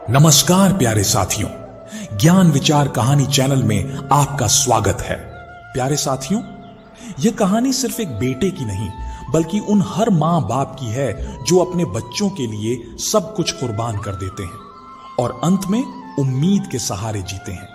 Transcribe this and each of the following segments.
नमस्कार प्यारे साथियों, ज्ञान विचार कहानी चैनल में आपका स्वागत है। प्यारे साथियों, यह कहानी सिर्फ एक बेटे की नहीं बल्कि उन हर मां बाप की है जो अपने बच्चों के लिए सब कुछ कुर्बान कर देते हैं और अंत में उम्मीद के सहारे जीते हैं।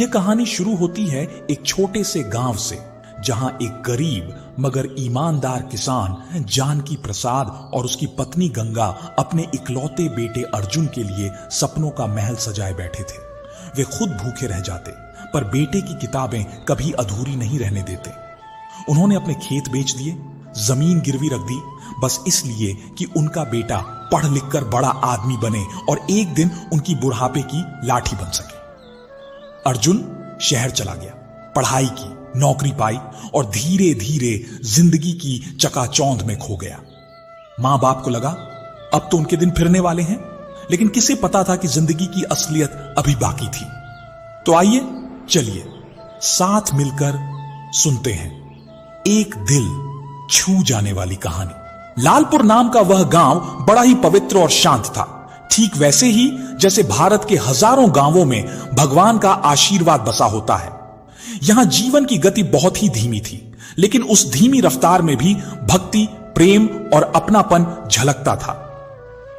यह कहानी शुरू होती है एक छोटे से गांव से, जहां एक गरीब मगर ईमानदार किसान जानकी प्रसाद और उसकी पत्नी गंगा अपने इकलौते बेटे अर्जुन के लिए सपनों का महल सजाए बैठे थे। वे खुद भूखे रह जाते पर बेटे की किताबें कभी अधूरी नहीं रहने देते। उन्होंने अपने खेत बेच दिए, जमीन गिरवी रख दी, बस इसलिए कि उनका बेटा पढ़ लिख कर बड़ा आदमी बने और एक दिन उनकी बुढ़ापे की लाठी बन सके। अर्जुन शहर चला गया, पढ़ाई की, नौकरी पाई और धीरे धीरे जिंदगी की चकाचौंध में खो गया। मां बाप को लगा अब तो उनके दिन फिरने वाले हैं, लेकिन किसे पता था कि जिंदगी की असलियत अभी बाकी थी। तो आइए चलिए साथ मिलकर सुनते हैं एक दिल छू जाने वाली कहानी। लालपुर नाम का वह गांव बड़ा ही पवित्र और शांत था, ठीक वैसे ही जैसे भारत के हजारों गांवों में भगवान का आशीर्वाद बसा होता है। यहां जीवन की गति बहुत ही धीमी थी, लेकिन उस धीमी रफ्तार में भी भक्ति, प्रेम और अपनापन झलकता था।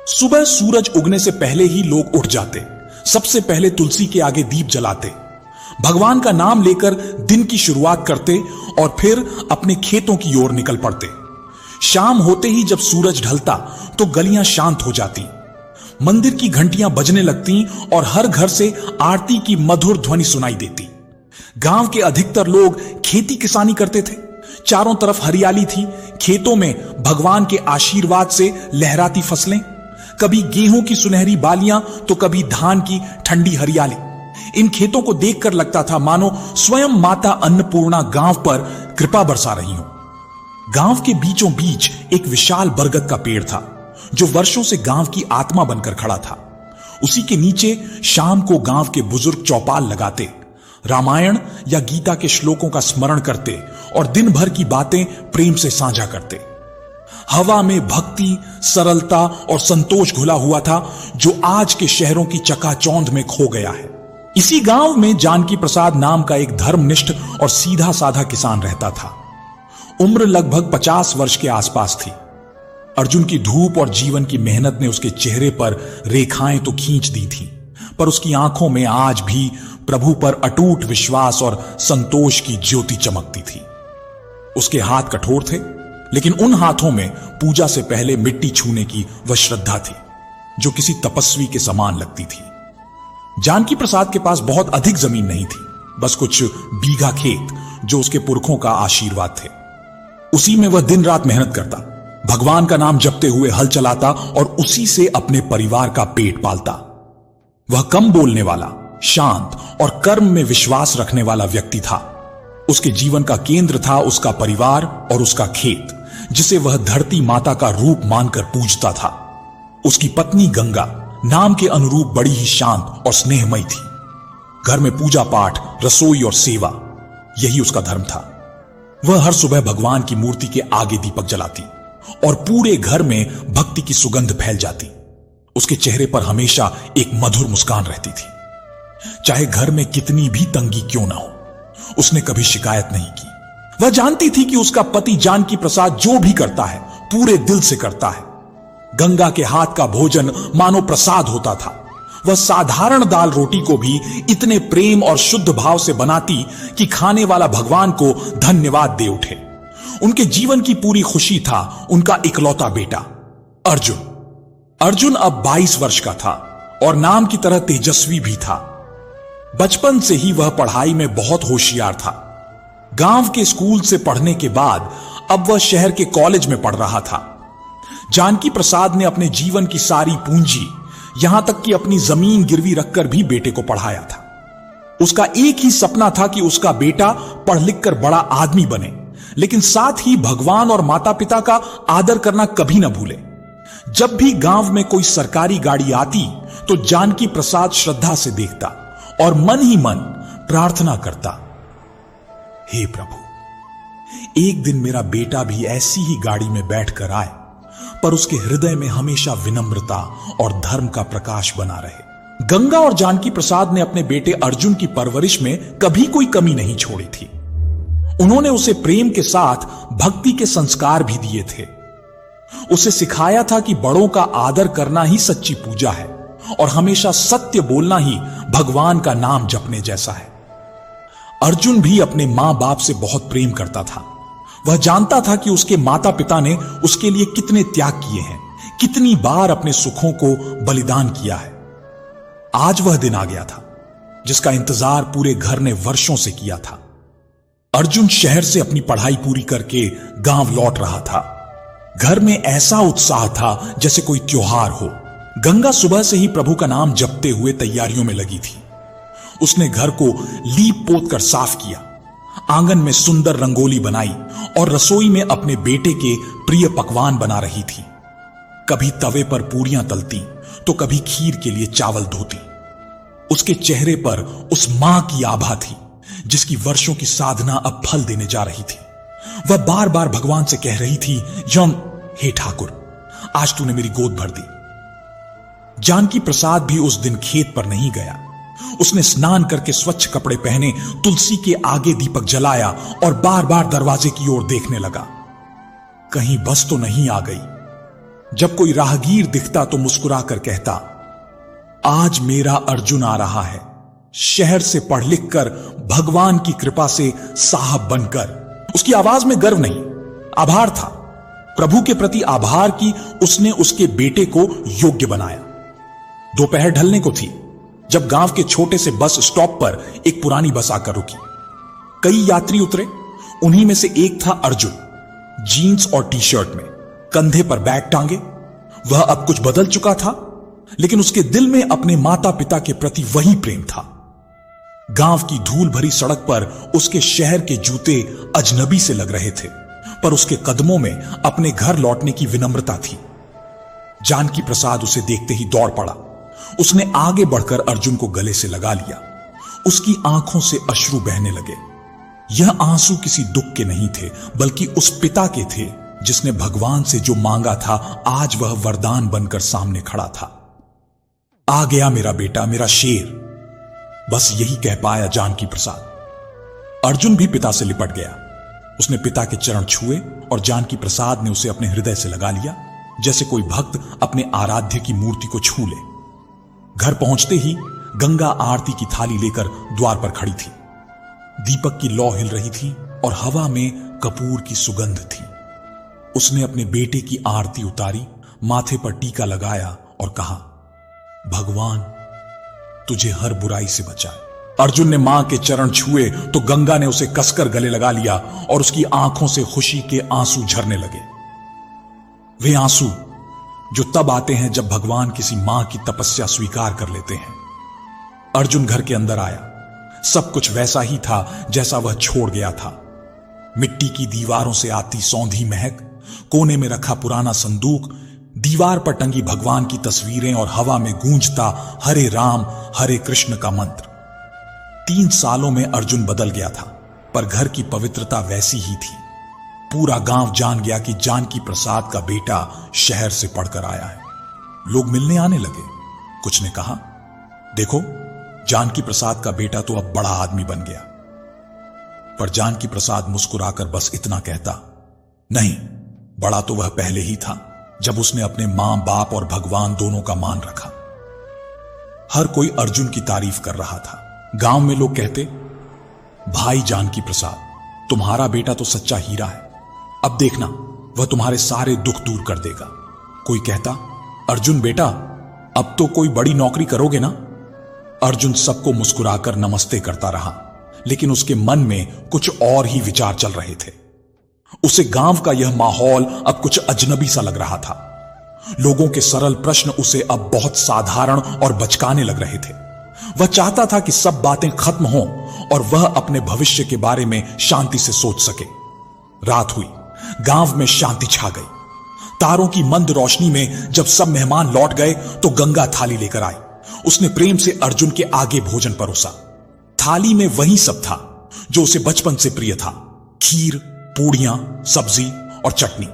सुबह सूरज उगने से पहले ही लोग उठ जाते, सबसे पहले तुलसी के आगे दीप जलाते, भगवान का नाम लेकर दिन की शुरुआत करते और फिर अपने खेतों की ओर निकल पड़ते। शाम होते ही जब सूरज ढलता तो गलियां शांत हो जाती, मंदिर की घंटियां बजने लगती और हर घर से आरती की मधुर ध्वनि सुनाई देती। गांव के अधिकतर लोग खेती किसानी करते थे, चारों तरफ हरियाली थी, खेतों में भगवान के आशीर्वाद से लहराती फसलें, कभी गेहूं की सुनहरी बालियां तो कभी धान की ठंडी हरियाली। इन खेतों को देखकर लगता था मानो स्वयं माता अन्नपूर्णा गांव पर कृपा बरसा रही हो। गांव के बीचों बीच एक विशाल बरगद का पेड़ था जो वर्षों से गांव की आत्मा बनकर खड़ा था। उसी के नीचे शाम को गांव के बुजुर्ग चौपाल लगाते, रामायण या गीता के श्लोकों का स्मरण करते और दिन भर की बातें प्रेम से साझा करते। हवा में भक्ति, सरलता और संतोष घुला हुआ था जो आज के शहरों की चकाचौंध में खो गया है। इसी गांव में जानकी प्रसाद नाम का एक धर्मनिष्ठ और सीधा साधा किसान रहता था। उम्र लगभग 50 वर्ष के आसपास थी। अर्जुन की धूप और जीवन की मेहनत ने उसके चेहरे पर रेखाएं तो खींच दी थी, पर उसकी आंखों में आज भी प्रभु पर अटूट विश्वास और संतोष की ज्योति चमकती थी। उसके हाथ कठोर थे, लेकिन उन हाथों में पूजा से पहले मिट्टी छूने की वह श्रद्धा थी जो किसी तपस्वी के समान लगती थी। जानकी प्रसाद के पास बहुत अधिक जमीन नहीं थी, बस कुछ बीघा खेत जो उसके पुरखों का आशीर्वाद थे। उसी में वह दिन रात मेहनत करता, भगवान का नाम जपते हुए हल चलाता और उसी से अपने परिवार का पेट पालता। वह कम बोलने वाला, शांत और कर्म में विश्वास रखने वाला व्यक्ति था। उसके जीवन का केंद्र था उसका परिवार और उसका खेत, जिसे वह धरती माता का रूप मानकर पूजता था। उसकी पत्नी गंगा नाम के अनुरूप बड़ी ही शांत और स्नेहमयी थी। घर में पूजा पाठ, रसोई और सेवा, यही उसका धर्म था। वह हर सुबह भगवान की मूर्ति के आगे दीपक जलाती और पूरे घर में भक्ति की सुगंध फैल जाती। उसके चेहरे पर हमेशा एक मधुर मुस्कान रहती थी। चाहे घर में कितनी भी तंगी क्यों ना हो, उसने कभी शिकायत नहीं की। वह जानती थी कि उसका पति जानकी प्रसाद जो भी करता है पूरे दिल से करता है। गंगा के हाथ का भोजन मानो प्रसाद होता था। वह साधारण दाल रोटी को भी इतने प्रेम और शुद्ध भाव से बनाती कि खाने वाला भगवान को धन्यवाद दे उठे। उनके जीवन की पूरी खुशी था उनका इकलौता बेटा अर्जुन। अर्जुन अब 22 वर्ष का था और नाम की तरह तेजस्वी भी था। बचपन से ही वह पढ़ाई में बहुत होशियार था। गांव के स्कूल से पढ़ने के बाद अब वह शहर के कॉलेज में पढ़ रहा था। जानकी प्रसाद ने अपने जीवन की सारी पूंजी, यहां तक कि अपनी जमीन गिरवी रखकर भी बेटे को पढ़ाया था। उसका एक ही सपना था कि उसका बेटा पढ़ लिख कर बड़ा आदमी बने, लेकिन साथ ही भगवान और माता पिता का आदर करना कभी न भूले। जब भी गांव में कोई सरकारी गाड़ी आती तो जानकी प्रसाद श्रद्धा से देखता और मन ही मन प्रार्थना करता, हे प्रभु, एक दिन मेरा बेटा भी ऐसी ही गाड़ी में बैठकर आए, पर उसके हृदय में हमेशा विनम्रता और धर्म का प्रकाश बना रहे। गंगा और जानकी प्रसाद ने अपने बेटे अर्जुन की परवरिश में कभी कोई कमी नहीं छोड़ी थी। उन्होंने उसे प्रेम के साथ भक्ति के संस्कार भी दिए थे। उसे सिखाया था कि बड़ों का आदर करना ही सच्ची पूजा है और हमेशा सत्य बोलना ही भगवान का नाम जपने जैसा है। अर्जुन भी अपने मां बाप से बहुत प्रेम करता था। वह जानता था कि उसके माता पिता ने उसके लिए कितने त्याग किए हैं, कितनी बार अपने सुखों को बलिदान किया है। आज वह दिन आ गया था जिसका इंतजार पूरे घर ने वर्षों से किया था। अर्जुन शहर से अपनी पढ़ाई पूरी करके गांव लौट रहा था। घर में ऐसा उत्साह था जैसे कोई त्योहार हो। गंगा सुबह से ही प्रभु का नाम जपते हुए तैयारियों में लगी थी। उसने घर को लीप पोत कर साफ किया, आंगन में सुंदर रंगोली बनाई और रसोई में अपने बेटे के प्रिय पकवान बना रही थी। कभी तवे पर पूरियां तलती तो कभी खीर के लिए चावल धोती। उसके चेहरे पर उस मां की आभा थी जिसकी वर्षों की साधना अब फल देने जा रही थी। वह बार बार भगवान से कह रही थी, हे ठाकुर, आज तूने मेरी गोद भर दी। जानकी प्रसाद भी उस दिन खेत पर नहीं गया। उसने स्नान करके स्वच्छ कपड़े पहने, तुलसी के आगे दीपक जलाया और बार बार दरवाजे की ओर देखने लगा। कहीं बस तो नहीं आ गई। जब कोई राहगीर दिखता तो मुस्कुरा कर कहता, आज मेरा अर्जुन आ रहा है, शहर से पढ़ लिख कर भगवान की कृपा से साहब बनकर। उसकी आवाज में गर्व नहीं, आभार था। प्रभु के प्रति आभार कि उसने उसके बेटे को योग्य बनाया। दोपहर ढलने को थी जब गांव के छोटे से बस स्टॉप पर एक पुरानी बस आकर रुकी। कई यात्री उतरे। उन्हीं में से एक था अर्जुन, जीन्स और टी शर्ट में, कंधे पर बैग टांगे। वह अब कुछ बदल चुका था, लेकिन उसके दिल में अपने माता पिता के प्रति वही प्रेम था। गांव की धूल भरी सड़क पर उसके शहर के जूते अजनबी से लग रहे थे, पर उसके कदमों में अपने घर लौटने की विनम्रता थी। जानकी प्रसाद उसे देखते ही दौड़ पड़ा। उसने आगे बढ़कर अर्जुन को गले से लगा लिया। उसकी आंखों से अश्रु बहने लगे। यह आंसू किसी दुख के नहीं थे, बल्कि उस पिता के थे जिसने भगवान से जो मांगा था, आज वह वरदान बनकर सामने खड़ा था। आ गया मेरा बेटा, मेरा शेर, बस यही कह पाया जानकी प्रसाद। अर्जुन भी पिता से लिपट गया। उसने पिता के चरण छुए और जानकी प्रसाद ने उसे अपने हृदय से लगा लिया, जैसे कोई भक्त अपने आराध्य की मूर्ति को छू ले। घर पहुंचते ही गंगा आरती की थाली लेकर द्वार पर खड़ी थी। दीपक की लौ हिल रही थी और हवा में कपूर की सुगंध थी। उसने अपने बेटे की आरती उतारी, माथे पर टीका लगाया और कहा, भगवान तुझे हर बुराई से बचाए। अर्जुन ने मां के चरण छुए तो गंगा ने उसे कसकर गले लगा लिया और उसकी आंखों से खुशी के आंसू झरने लगे। वे आंसू जो तब आते हैं जब भगवान किसी मां की तपस्या स्वीकार कर लेते हैं। अर्जुन घर के अंदर आया। सब कुछ वैसा ही था जैसा वह छोड़ गया था। मिट्टी की दीवारों से आती सौंधी महक, कोने में रखा पुराना संदूक, दीवार पर टंगी भगवान की तस्वीरें और हवा में गूंजता हरे राम हरे कृष्ण का मंत्र। 3 सालों में अर्जुन बदल गया था, पर घर की पवित्रता वैसी ही थी। पूरा गांव जान गया कि जानकी प्रसाद का बेटा शहर से पढ़कर आया है। लोग मिलने आने लगे। कुछ ने कहा, देखो जानकी प्रसाद का बेटा तो अब बड़ा आदमी बन गया। पर जानकी प्रसाद मुस्कुराकर बस इतना कहता, नहीं, बड़ा तो वह पहले ही था, जब उसने अपने मां बाप और भगवान दोनों का मान रखा। हर कोई अर्जुन की तारीफ कर रहा था। गांव में लोग कहते, भाई जानकी प्रसाद, तुम्हारा बेटा तो सच्चा हीरा है, अब देखना वह तुम्हारे सारे दुख दूर कर देगा। कोई कहता, अर्जुन बेटा अब तो कोई बड़ी नौकरी करोगे ना। अर्जुन सबको मुस्कुराकर नमस्ते करता रहा, लेकिन उसके मन में कुछ और ही विचार चल रहे थे। उसे गांव का यह माहौल अब कुछ अजनबी सा लग रहा था। लोगों के सरल प्रश्न उसे अब बहुत साधारण और बचकाने लग रहे थे। वह चाहता था कि सब बातें खत्म हों और वह अपने भविष्य के बारे में शांति से सोच सके। रात हुई, गांव में शांति छा गई। तारों की मंद रोशनी में जब सब मेहमान लौट गए तो गंगा थाली लेकर आई। उसने प्रेम से अर्जुन के आगे भोजन परोसा। थाली में वही सब था जो उसे बचपन से प्रिय था, खीर, पूड़ियां, सब्जी और चटनी।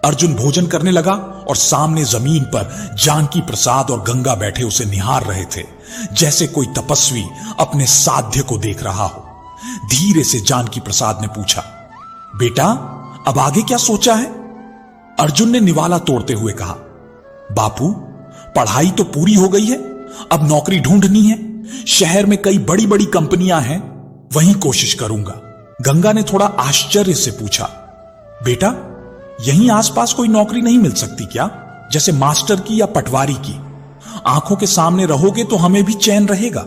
अर्जुन भोजन करने लगा और सामने जमीन पर जानकी प्रसाद और गंगा बैठे उसे निहार रहे थे, जैसे कोई तपस्वी अपने साध्य को देख रहा हो। धीरे से जानकी प्रसाद ने पूछा, बेटा अब आगे क्या सोचा है? अर्जुन ने निवाला तोड़ते हुए कहा, बापू पढ़ाई तो पूरी हो गई है, अब नौकरी ढूंढनी है। शहर में कई बड़ी बड़ी कंपनियां हैं, वहीं कोशिश करूंगा। गंगा ने थोड़ा आश्चर्य से पूछा, बेटा यहीं आसपास कोई नौकरी नहीं मिल सकती क्या, जैसे मास्टर की या पटवारी की? आंखों के सामने रहोगे तो हमें भी चैन रहेगा।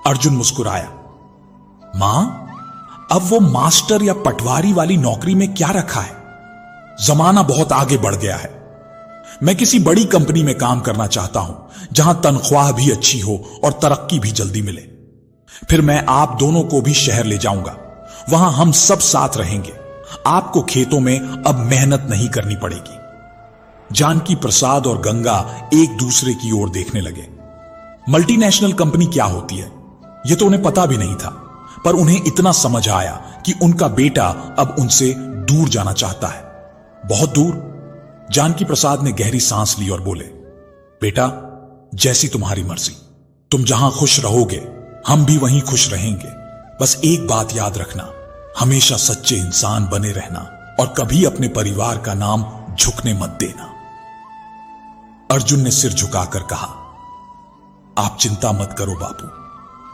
अर्जुन मुस्कुराया, मां अब वो मास्टर या पटवारी वाली नौकरी में क्या रखा है? जमाना बहुत आगे बढ़ गया है। मैं किसी बड़ी कंपनी में काम करना चाहता हूं, जहां तनख्वाह भी अच्छी हो और तरक्की भी जल्दी मिले। फिर मैं आप दोनों को भी शहर ले जाऊंगा, वहां हम सब साथ रहेंगे। आपको खेतों में अब मेहनत नहीं करनी पड़ेगी। जानकी प्रसाद और गंगा एक दूसरे की ओर देखने लगे। मल्टीनेशनल कंपनी क्या होती है यह तो उन्हें पता भी नहीं था, पर उन्हें इतना समझ आया कि उनका बेटा अब उनसे दूर जाना चाहता है, बहुत दूर। जानकी प्रसाद ने गहरी सांस ली और बोले, बेटा जैसी तुम्हारी मर्जी, तुम जहां खुश रहोगे हम भी वहीं खुश रहेंगे। बस एक बात याद रखना, हमेशा सच्चे इंसान बने रहना और कभी अपने परिवार का नाम झुकने मत देना। अर्जुन ने सिर झुकाकर कहा, आप चिंता मत करो बापू,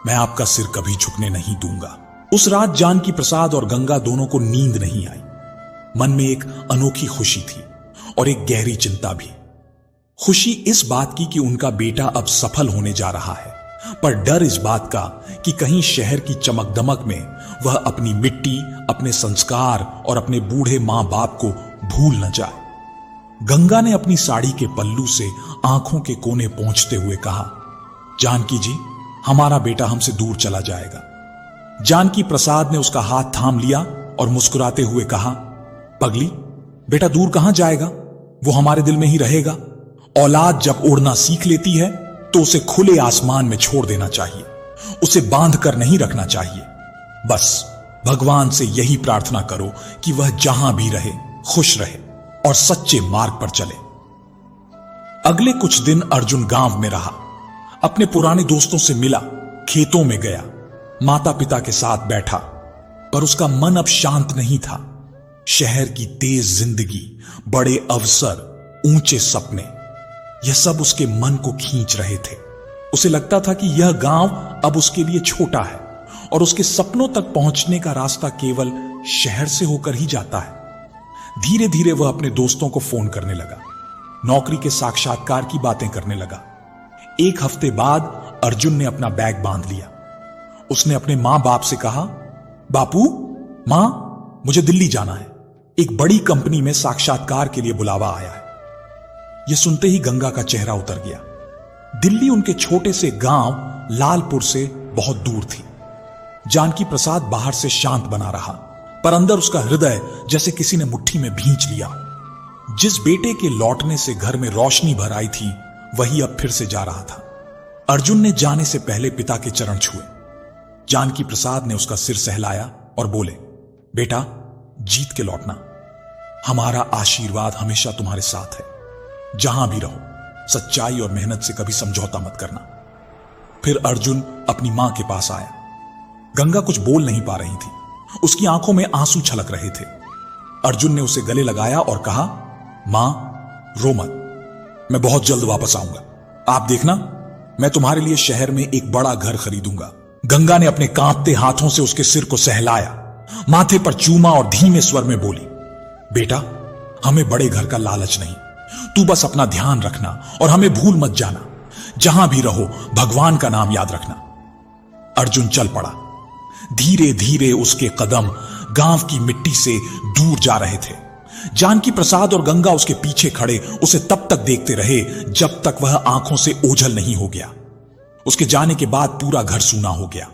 मैं आपका सिर कभी झुकने नहीं दूंगा। उस रात जानकी प्रसाद और गंगा दोनों को नींद नहीं आई। मन में एक अनोखी खुशी थी और एक गहरी चिंता भी। खुशी इस बात की कि उनका बेटा अब सफल होने जा रहा है, पर डर इस बात का कि कहीं शहर की चमक दमक में वह अपनी मिट्टी, अपने संस्कार और अपने बूढ़े मां बाप को भूल न जाए। गंगा ने अपनी साड़ी के पल्लू से आंखों के कोने पहुंचते हुए कहा, जानकी जी हमारा बेटा हमसे दूर चला जाएगा। जानकी प्रसाद ने उसका हाथ थाम लिया और मुस्कुराते हुए कहा, पगली बेटा दूर कहां जाएगा, वो हमारे दिल में ही रहेगा। औलाद जब उड़ना सीख लेती है तो उसे खुले आसमान में छोड़ देना चाहिए, उसे बांध कर नहीं रखना चाहिए। बस भगवान से यही प्रार्थना करो कि वह जहां भी रहे खुश रहे और सच्चे मार्ग पर चले। अगले कुछ दिन अर्जुन गांव में रहा, अपने पुराने दोस्तों से मिला, खेतों में गया, माता पिता के साथ बैठा, पर उसका मन अब शांत नहीं था। शहर की तेज जिंदगी, बड़े अवसर, ऊंचे सपने, यह सब उसके मन को खींच रहे थे। उसे लगता था कि यह गांव अब उसके लिए छोटा है और उसके सपनों तक पहुंचने का रास्ता केवल शहर से होकर ही जाता है। धीरे धीरे वह अपने दोस्तों को फोन करने लगा, नौकरी के साक्षात्कार की बातें करने लगा। एक हफ्ते बाद अर्जुन ने अपना बैग बांध लिया। उसने अपने मां बाप से कहा, बापू मां मुझे दिल्ली जाना है, एक बड़ी कंपनी में साक्षात्कार के लिए बुलावा आया है। यह सुनते ही गंगा का चेहरा उतर गया। दिल्ली उनके छोटे से गांव लालपुर से बहुत दूर थी। जानकी प्रसाद बाहर से शांत बना रहा, पर अंदर उसका हृदय जैसे किसी ने मुट्ठी में भींच लिया। जिस बेटे के लौटने से घर में रोशनी भर आई थी, वही अब फिर से जा रहा था। अर्जुन ने जाने से पहले पिता के चरण छुए। जानकी प्रसाद ने उसका सिर सहलाया और बोले, बेटा जीत के लौटना, हमारा आशीर्वाद हमेशा तुम्हारे साथ है। जहां भी रहो सच्चाई और मेहनत से कभी समझौता मत करना। फिर अर्जुन अपनी मां के पास आया। गंगा कुछ बोल नहीं पा रही थी, उसकी आंखों में आंसू छलक रहे थे। अर्जुन ने उसे गले लगाया और कहा, मां रो मत, मैं बहुत जल्द वापस आऊंगा। आप देखना, मैं तुम्हारे लिए शहर में एक बड़ा घर खरीदूंगा। गंगा ने अपने कांपते हाथों से उसके सिर को सहलाया, माथे पर चूमा और धीमे स्वर में बोली, बेटा हमें बड़े घर का लालच नहीं, तू बस अपना ध्यान रखना और हमें भूल मत जाना। जहां भी रहो भगवान का नाम याद रखना। अर्जुन चल पड़ा। धीरे धीरे उसके कदम गांव की मिट्टी से दूर जा रहे थे। जानकी प्रसाद और गंगा उसके पीछे खड़े उसे तब तक देखते रहे जब तक वह आंखों से ओझल नहीं हो गया। उसके जाने के बाद पूरा घर सूना हो गया।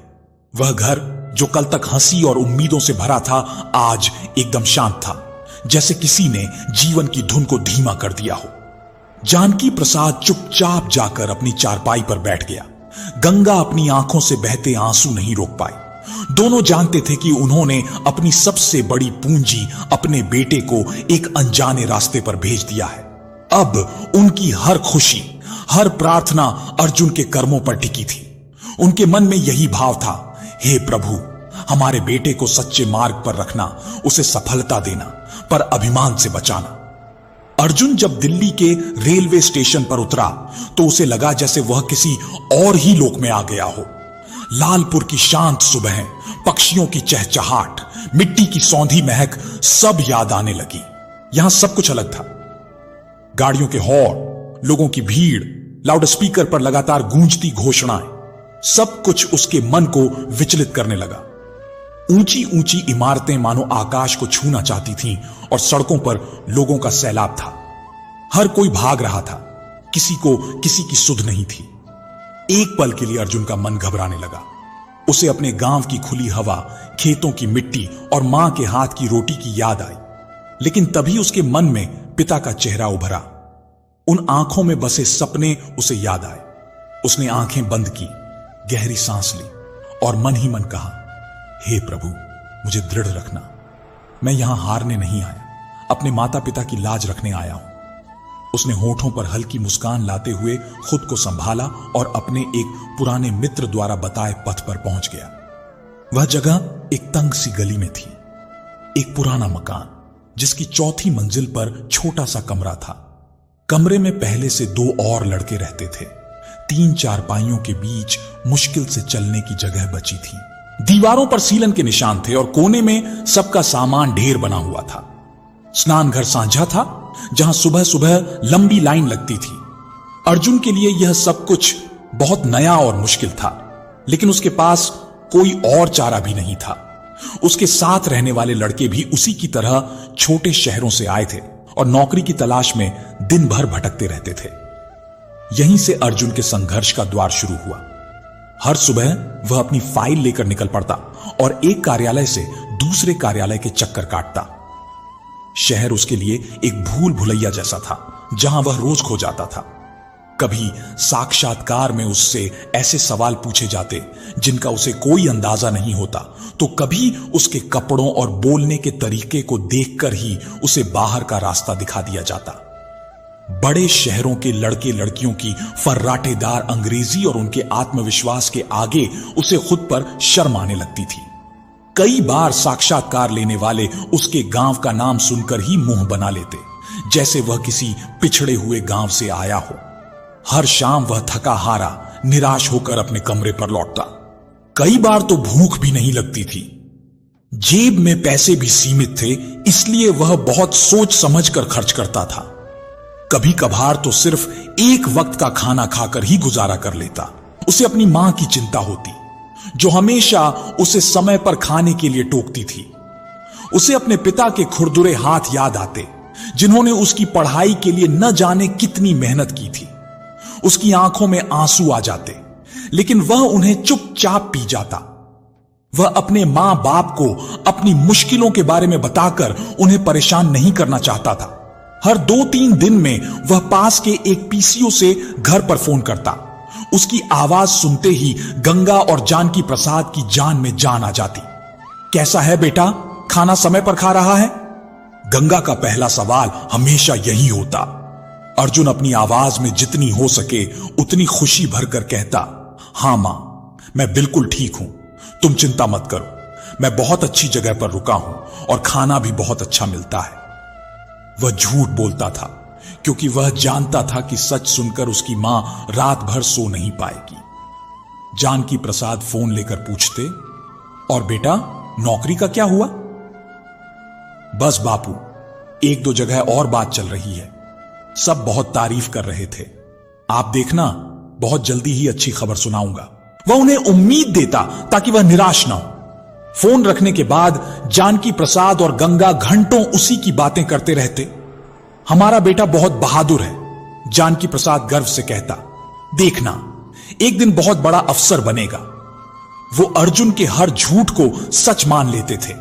वह घर जो कल तक हंसी और उम्मीदों से भरा था, आज एकदम शांत था, जैसे किसी ने जीवन की धुन को धीमा कर दिया हो। जानकी प्रसाद चुपचाप जाकर अपनी चारपाई पर बैठ गया। गंगा अपनी आंखों से बहते आंसू नहीं रोक पाई। दोनों जानते थे कि उन्होंने अपनी सबसे बड़ी पूंजी अपने बेटे को एक अनजाने रास्ते पर भेज दिया है। अब उनकी हर खुशी, हर प्रार्थना अर्जुन के कर्मों पर टिकी थी। उनके मन में यही भाव था, हे प्रभु, हमारे बेटे को सच्चे मार्ग पर रखना, उसे सफलता देना, पर अभिमान से बचाना। अर्जुन जब दिल्ली के रेलवे स्टेशन पर उतरा तो उसे लगा जैसे वह किसी और ही लोक में आ गया हो। लालपुर की शांत सुबह, पक्षियों की चहचहाट, मिट्टी की सौंधी महक सब याद आने लगी। यहां सब कुछ अलग था। गाड़ियों के हॉर्न, लोगों की भीड़, लाउडस्पीकर पर लगातार गूंजती घोषणाएं, सब कुछ उसके मन को विचलित करने लगा। ऊंची ऊंची इमारतें मानो आकाश को छूना चाहती थीं और सड़कों पर लोगों का सैलाब था। हर कोई भाग रहा था, किसी को किसी की सुध नहीं थी। एक पल के लिए अर्जुन का मन घबराने लगा। उसे अपने गांव की खुली हवा, खेतों की मिट्टी और मां के हाथ की रोटी की याद आई। लेकिन तभी उसके मन में पिता का चेहरा उभरा। उन आंखों में बसे सपने उसे याद आए। उसने आंखें बंद की, गहरी सांस ली और मन ही मन कहा, हे प्रभु, मुझे दृढ़ रखना। मैं यहां हारने नहीं आया, अपने माता पिता की लाज रखने आया हूं। उसने होठों पर हल्की मुस्कान लाते हुए खुद को संभाला और अपने एक पुराने मित्र द्वारा बताए पथ पर पहुंच गया। वह जगह एक तंग सी गली में थी। एक पुराना मकान जिसकी चौथी मंजिल पर छोटा सा कमरा था। कमरे में पहले से 2 और लड़के रहते थे। 3 चारपाइयों के बीच मुश्किल से चलने की जगह बची थी। दीवारों पर सीलन के निशान थे और कोने में सबका सामान ढेर बना हुआ था। स्नान घर साझा था, जहां सुबह सुबह लंबी लाइन लगती थी। अर्जुन के लिए यह सब कुछ बहुत नया और मुश्किल था, लेकिन उसके पास कोई और चारा भी नहीं था। उसके साथ रहने वाले लड़के भी उसी की तरह छोटे शहरों से आए थे और नौकरी की तलाश में दिन भर भटकते रहते थे। यहीं से अर्जुन के संघर्ष का द्वार शुरू हुआ। हर सुबह वह अपनी फाइल लेकर निकल पड़ता और एक कार्यालय से दूसरे कार्यालय के चक्कर काटता। शहर उसके लिए एक भूल भुलैया जैसा था, जहां वह रोज खो जाता था। कभी साक्षात्कार में उससे ऐसे सवाल पूछे जाते जिनका उसे कोई अंदाजा नहीं होता, तो कभी उसके कपड़ों और बोलने के तरीके को देखकर ही उसे बाहर का रास्ता दिखा दिया जाता। बड़े शहरों के लड़के लड़कियों की फर्राटेदार अंग्रेजी और उनके आत्मविश्वास के आगे उसे खुद पर शर्म आने लगती थी। कई बार साक्षात्कार लेने वाले उसके गांव का नाम सुनकर ही मुंह बना लेते, जैसे वह किसी पिछड़े हुए गांव से आया हो। हर शाम वह थका हारा निराश होकर अपने कमरे पर लौटता। कई बार तो भूख भी नहीं लगती थी। जेब में पैसे भी सीमित थे, इसलिए वह बहुत सोच समझ कर खर्च करता था। कभी कभार तो सिर्फ एक वक्त का खाना खाकर ही गुजारा कर लेता। उसे अपनी मां की चिंता होती, जो हमेशा उसे समय पर खाने के लिए टोकती थी। उसे अपने पिता के खुरदुरे हाथ याद आते, जिन्होंने उसकी पढ़ाई के लिए न जाने कितनी मेहनत की थी। उसकी आंखों में आंसू आ जाते, लेकिन वह उन्हें चुपचाप पी जाता। वह अपने मां बाप को अपनी मुश्किलों के बारे में बताकर उन्हें परेशान नहीं करना चाहता था। हर 2-3 दिन में वह पास के एक पीसीओ से घर पर फोन करता। उसकी आवाज सुनते ही गंगा और जानकी प्रसाद की जान में जान आ जाती। कैसा है बेटा, खाना समय पर खा रहा है? गंगा का पहला सवाल हमेशा यही होता। अर्जुन अपनी आवाज में जितनी हो सके उतनी खुशी भरकर कहता, हां मां, मैं बिल्कुल ठीक हूं, तुम चिंता मत करो, मैं बहुत अच्छी जगह पर रुका हूं और खाना भी बहुत अच्छा मिलता है। वह झूठ बोलता था, क्योंकि वह जानता था कि सच सुनकर उसकी मां रात भर सो नहीं पाएगी। जानकी प्रसाद फोन लेकर पूछते, और बेटा, नौकरी का क्या हुआ? बस बापू, 1-2 जगह और बात चल रही है। सब बहुत तारीफ कर रहे थे। आप देखना, बहुत जल्दी ही अच्छी खबर सुनाऊंगा। वह उन्हें उम्मीद देता ताकि वह निराश ना हो। फोन रखने के बाद जानकी प्रसाद और गंगा घंटों उसी की बातें करते रहते। हमारा बेटा बहुत बहादुर है, जानकी प्रसाद गर्व से कहता। देखना, एक दिन बहुत बड़ा अफसर बनेगा। वो अर्जुन के हर झूठ को सच मान लेते थे,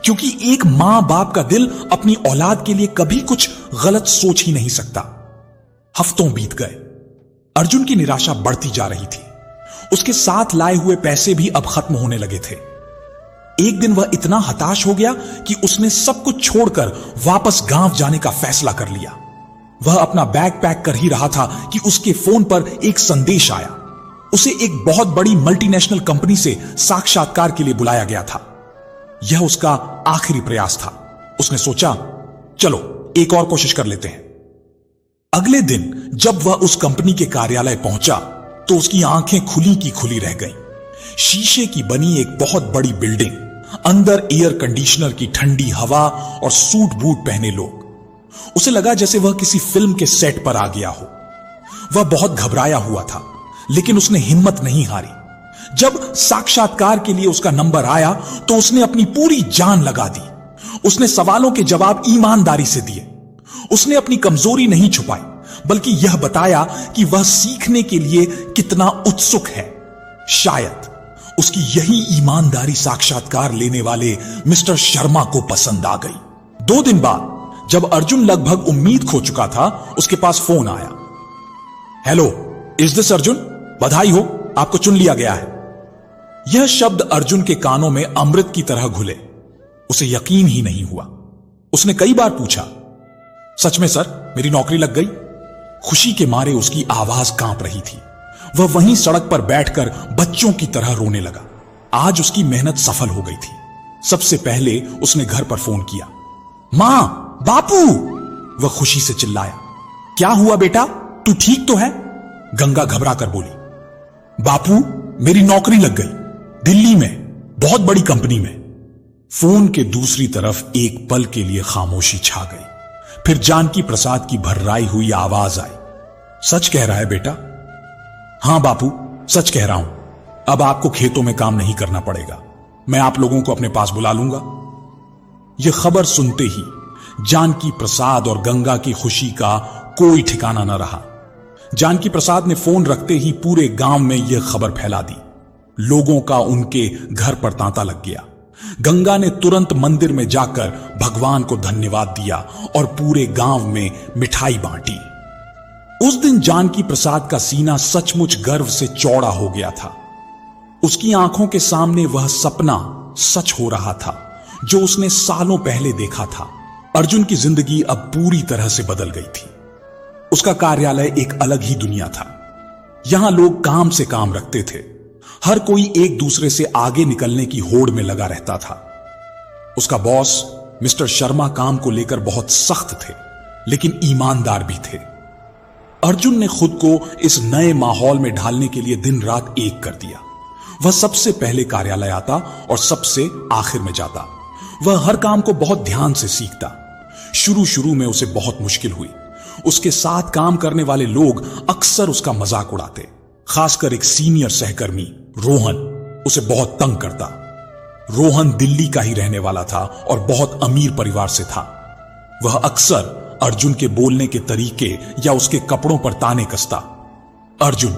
क्योंकि एक मां बाप का दिल अपनी औलाद के लिए कभी कुछ गलत सोच ही नहीं सकता। हफ्तों बीत गए। अर्जुन की निराशा बढ़ती जा रही थी। उसके साथ लाए हुए पैसे भी अब खत्म होने लगे थे। एक दिन वह इतना हताश हो गया कि उसने सब कुछ छोड़कर वापस गांव जाने का फैसला कर लिया। वह अपना बैग पैक कर ही रहा था कि उसके फोन पर एक संदेश आया। उसे एक बहुत बड़ी मल्टीनेशनल कंपनी से साक्षात्कार के लिए बुलाया गया था। यह उसका आखिरी प्रयास था। उसने सोचा, चलो एक और कोशिश कर लेते हैं। अगले दिन जब वह उस कंपनी के कार्यालय पहुंचा तो उसकी आंखें खुली की खुली रह गईं। शीशे की बनी एक बहुत बड़ी बिल्डिंग, अंदर एयर कंडीशनर की ठंडी हवा और सूट बूट पहने लोग। उसे लगा जैसे वह किसी फिल्म के सेट पर आ गया हो। वह बहुत घबराया हुआ था, लेकिन उसने हिम्मत नहीं हारी। जब साक्षात्कार के लिए उसका नंबर आया तो उसने अपनी पूरी जान लगा दी। उसने सवालों के जवाब ईमानदारी से दिए। उसने अपनी कमजोरी नहीं छुपाई, बल्कि यह बताया कि वह सीखने के लिए कितना उत्सुक है। शायद उसकी यही ईमानदारी साक्षात्कार लेने वाले मिस्टर शर्मा को पसंद आ गई। 2 दिन बाद जब अर्जुन लगभग उम्मीद खो चुका था, उसके पास फोन आया। Hello, is this Arjun? बधाई हो, आपको चुन लिया गया है। यह शब्द अर्जुन के कानों में अमृत की तरह घुले। उसे यकीन ही नहीं हुआ। उसने कई बार पूछा, सच में सर, मेरी नौकरी लग गई? खुशी के मारे उसकी आवाज कांप रही थी। वह वहीं सड़क पर बैठकर बच्चों की तरह रोने लगा। आज उसकी मेहनत सफल हो गई थी। सबसे पहले उसने घर पर फोन किया। मां, बापू, वह खुशी से चिल्लाया। क्या हुआ बेटा, तू ठीक तो है? गंगा घबरा कर बोली। बापू, मेरी नौकरी लग गई, दिल्ली में, बहुत बड़ी कंपनी में। फोन के दूसरी तरफ एक पल के लिए खामोशी छा गई। फिर जानकी प्रसाद की भर्राई हुई आवाज आई। सच कह रहा है बेटा? हां बापू, सच कह रहा हूं। अब आपको खेतों में काम नहीं करना पड़ेगा। मैं आप लोगों को अपने पास बुला लूंगा। यह खबर सुनते ही जानकी प्रसाद और गंगा की खुशी का कोई ठिकाना न रहा। जानकी प्रसाद ने फोन रखते ही पूरे गांव में यह खबर फैला दी। लोगों का उनके घर पर तांता लग गया। गंगा ने तुरंत मंदिर में जाकर भगवान को धन्यवाद दिया और पूरे गांव में मिठाई बांटी। उस दिन जानकी प्रसाद का सीना सचमुच गर्व से चौड़ा हो गया था। उसकी आंखों के सामने वह सपना सच हो रहा था जो उसने सालों पहले देखा था। अर्जुन की जिंदगी अब पूरी तरह से बदल गई थी। उसका कार्यालय एक अलग ही दुनिया था। यहां लोग काम से काम रखते थे। हर कोई एक दूसरे से आगे निकलने की होड़ में लगा रहता था। उसका बॉस मिस्टर शर्मा काम को लेकर बहुत सख्त थे, लेकिन ईमानदार भी थे। अर्जुन ने खुद को इस नए माहौल में ढालने के लिए दिन रात एक कर दिया। वह सबसे पहले कार्यालय आता और सबसे आखिर में जाता। वह हर काम को बहुत ध्यान से सीखता। शुरू में उसे बहुत मुश्किल हुई। उसके साथ काम करने वाले लोग अक्सर उसका मजाक उड़ाते। खासकर एक सीनियर सहकर्मी रोहन उसे बहुत तंग करता। रोहन दिल्ली का ही रहने वाला था और बहुत अमीर परिवार से था। वह अक्सर अर्जुन के बोलने के तरीके या उसके कपड़ों पर ताने कसता। अर्जुन,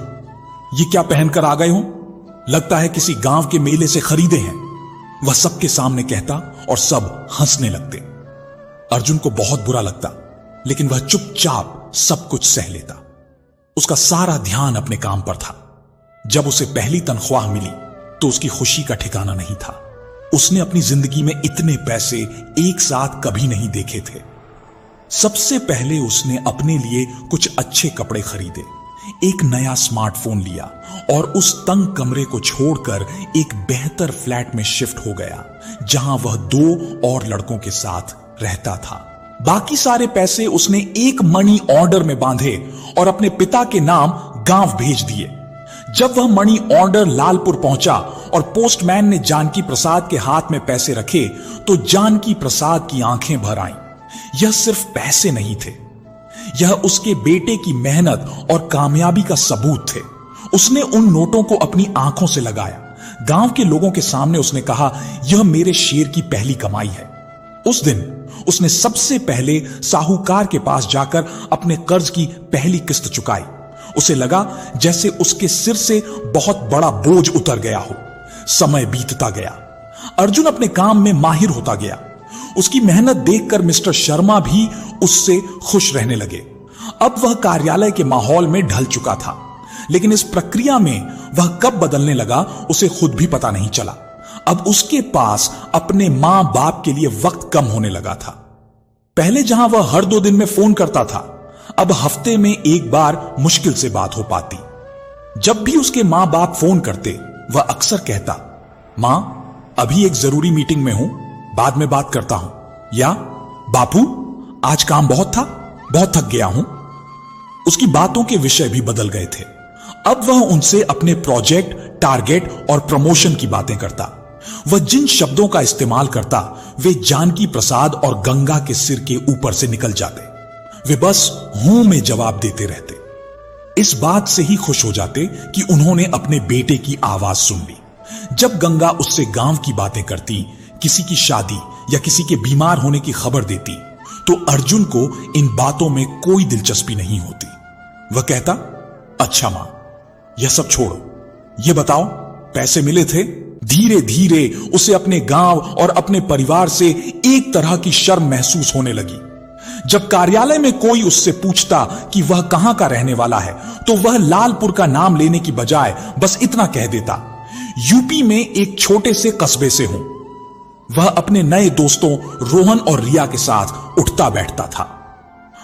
ये क्या पहनकर आ गए हो? लगता है किसी गांव के मेले से खरीदे हैं, वह सबके सामने कहता और सब हंसने लगते। अर्जुन को बहुत बुरा लगता, लेकिन वह चुपचाप सब कुछ सह लेता। उसका सारा ध्यान अपने काम पर था। जब उसे पहली तनख्वाह मिली तो उसकी खुशी का ठिकाना नहीं था। उसने अपनी जिंदगी में इतने पैसे एक साथ कभी नहीं देखे थे। सबसे पहले उसने अपने लिए कुछ अच्छे कपड़े खरीदे, एक नया स्मार्टफोन लिया और उस तंग कमरे को छोड़कर एक बेहतर फ्लैट में शिफ्ट हो गया, जहां वह 2 और लड़कों के साथ रहता था। बाकी सारे पैसे उसने एक मनी ऑर्डर में बांधे और अपने पिता के नाम गांव भेज दिए। जब वह मनी ऑर्डर लालपुर पहुंचा और पोस्टमैन ने जानकी प्रसाद के हाथ में पैसे रखे तो जानकी प्रसाद की आंखें भर आईं। यह सिर्फ पैसे नहीं थे, यह उसके बेटे की मेहनत और कामयाबी का सबूत थे। उसने उन नोटों को अपनी आंखों से लगाया। गांव के लोगों के सामने उसने कहा, यह मेरे शेर की पहली कमाई है। उस दिन उसने सबसे पहले साहूकार के पास जाकर अपने कर्ज की पहली किस्त चुकाई। उसे लगा जैसे उसके सिर से बहुत बड़ा बोझ उतर गया हो। समय बीतता गया। अर्जुन अपने काम में माहिर होता गया। उसकी मेहनत देखकर मिस्टर शर्मा भी उससे खुश रहने लगे। अब वह कार्यालय के माहौल में ढल चुका था, लेकिन इस प्रक्रिया में वह कब बदलने लगा उसे खुद भी पता नहीं चला। अब उसके पास अपने मां बाप के लिए वक्त कम होने लगा था। पहले जहां वह हर 2 दिन में फोन करता था, अब हफ्ते में एक बार मुश्किल से बात हो पाती। जब भी उसके मां बाप फोन करते, वह अक्सर कहता, मां अभी एक जरूरी मीटिंग में हूं, बाद में बात करता हूं, या बापू आज काम बहुत था, बहुत थक गया हूं। उसकी बातों के विषय भी बदल गए थे। अब वह उनसे अपने प्रोजेक्ट, टारगेट और प्रमोशन की बातें करता। वह जिन शब्दों का इस्तेमाल करता, वे जानकी प्रसाद और गंगा के सिर के ऊपर से निकल जाते। वे बस हूं में जवाब देते रहते। इस बात से ही खुश हो जाते कि उन्होंने अपने बेटे की आवाज सुन ली। जब गंगा उससे गांव की बातें करती, किसी की शादी या किसी के बीमार होने की खबर देती, तो अर्जुन को इन बातों में कोई दिलचस्पी नहीं होती। वह कहता, अच्छा मां, यह सब छोड़ो, यह बताओ पैसे मिले थे? धीरे धीरे उसे अपने गांव और अपने परिवार से एक तरह की शर्म महसूस होने लगी। जब कार्यालय में कोई उससे पूछता कि वह कहां का रहने वाला है, तो वह लालपुर का नाम लेने की बजाय बस इतना कह देता, यूपी में एक छोटे से कस्बे से हूं। वह अपने नए दोस्तों रोहन और रिया के साथ उठता बैठता था।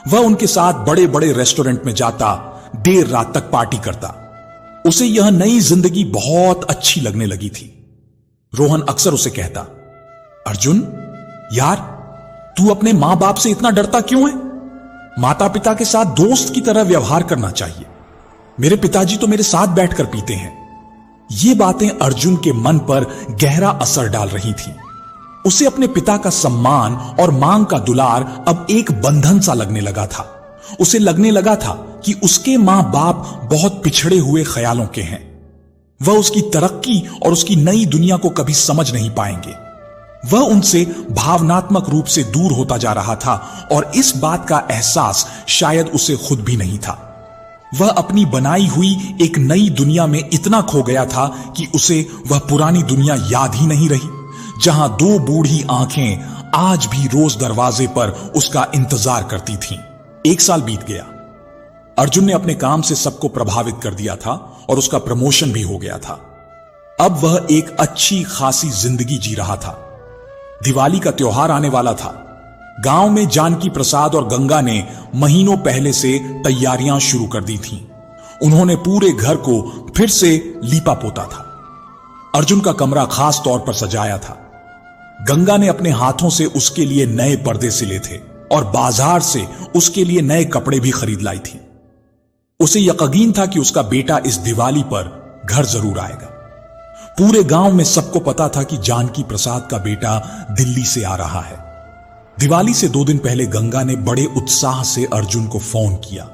वह उनके साथ बड़े बड़े रेस्टोरेंट में जाता, देर रात तक पार्टी करता। उसे यह नई जिंदगी बहुत अच्छी लगने लगी थी। रोहन अक्सर उसे कहता, अर्जुन यार, तू अपने मां बाप से इतना डरता क्यों है? माता पिता के साथ दोस्त की तरह व्यवहार करना चाहिए। मेरे पिताजी तो मेरे साथ बैठकर पीते हैं। ये बातें अर्जुन के मन पर गहरा असर डाल रही थी। उसे अपने पिता का सम्मान और मां का दुलार अब एक बंधन सा लगने लगा था। उसे लगने लगा था कि उसके मां बाप बहुत पिछड़े हुए ख्यालों के हैं। वह उसकी तरक्की और उसकी नई दुनिया को कभी समझ नहीं पाएंगे। वह उनसे भावनात्मक रूप से दूर होता जा रहा था और इस बात का एहसास शायद उसे खुद भी नहीं था। वह अपनी बनाई हुई एक नई दुनिया में इतना खो गया था कि उसे वह पुरानी दुनिया याद ही नहीं रही, जहां 2 बूढ़ी आंखें आज भी रोज दरवाजे पर उसका इंतजार करती थीं। 1 साल बीत गया। अर्जुन ने अपने काम से सबको प्रभावित कर दिया था और उसका प्रमोशन भी हो गया था। अब वह एक अच्छी खासी जिंदगी जी रहा था। दिवाली का त्योहार आने वाला था। गांव में जानकी प्रसाद और गंगा ने महीनों पहले से तैयारियां शुरू कर दी थीं। उन्होंने पूरे घर को फिर से लीपा पोता था। अर्जुन का कमरा खास तौर पर सजाया था। गंगा ने अपने हाथों से उसके लिए नए पर्दे सिले थे और बाजार से उसके लिए नए कपड़े भी खरीद लाई थी। उसे यकीन था कि उसका बेटा इस दिवाली पर घर जरूर आएगा। पूरे गांव में सबको पता था कि जानकी प्रसाद का बेटा दिल्ली से आ रहा है। दिवाली से 2 दिन पहले गंगा ने बड़े उत्साह से अर्जुन को फोन किया।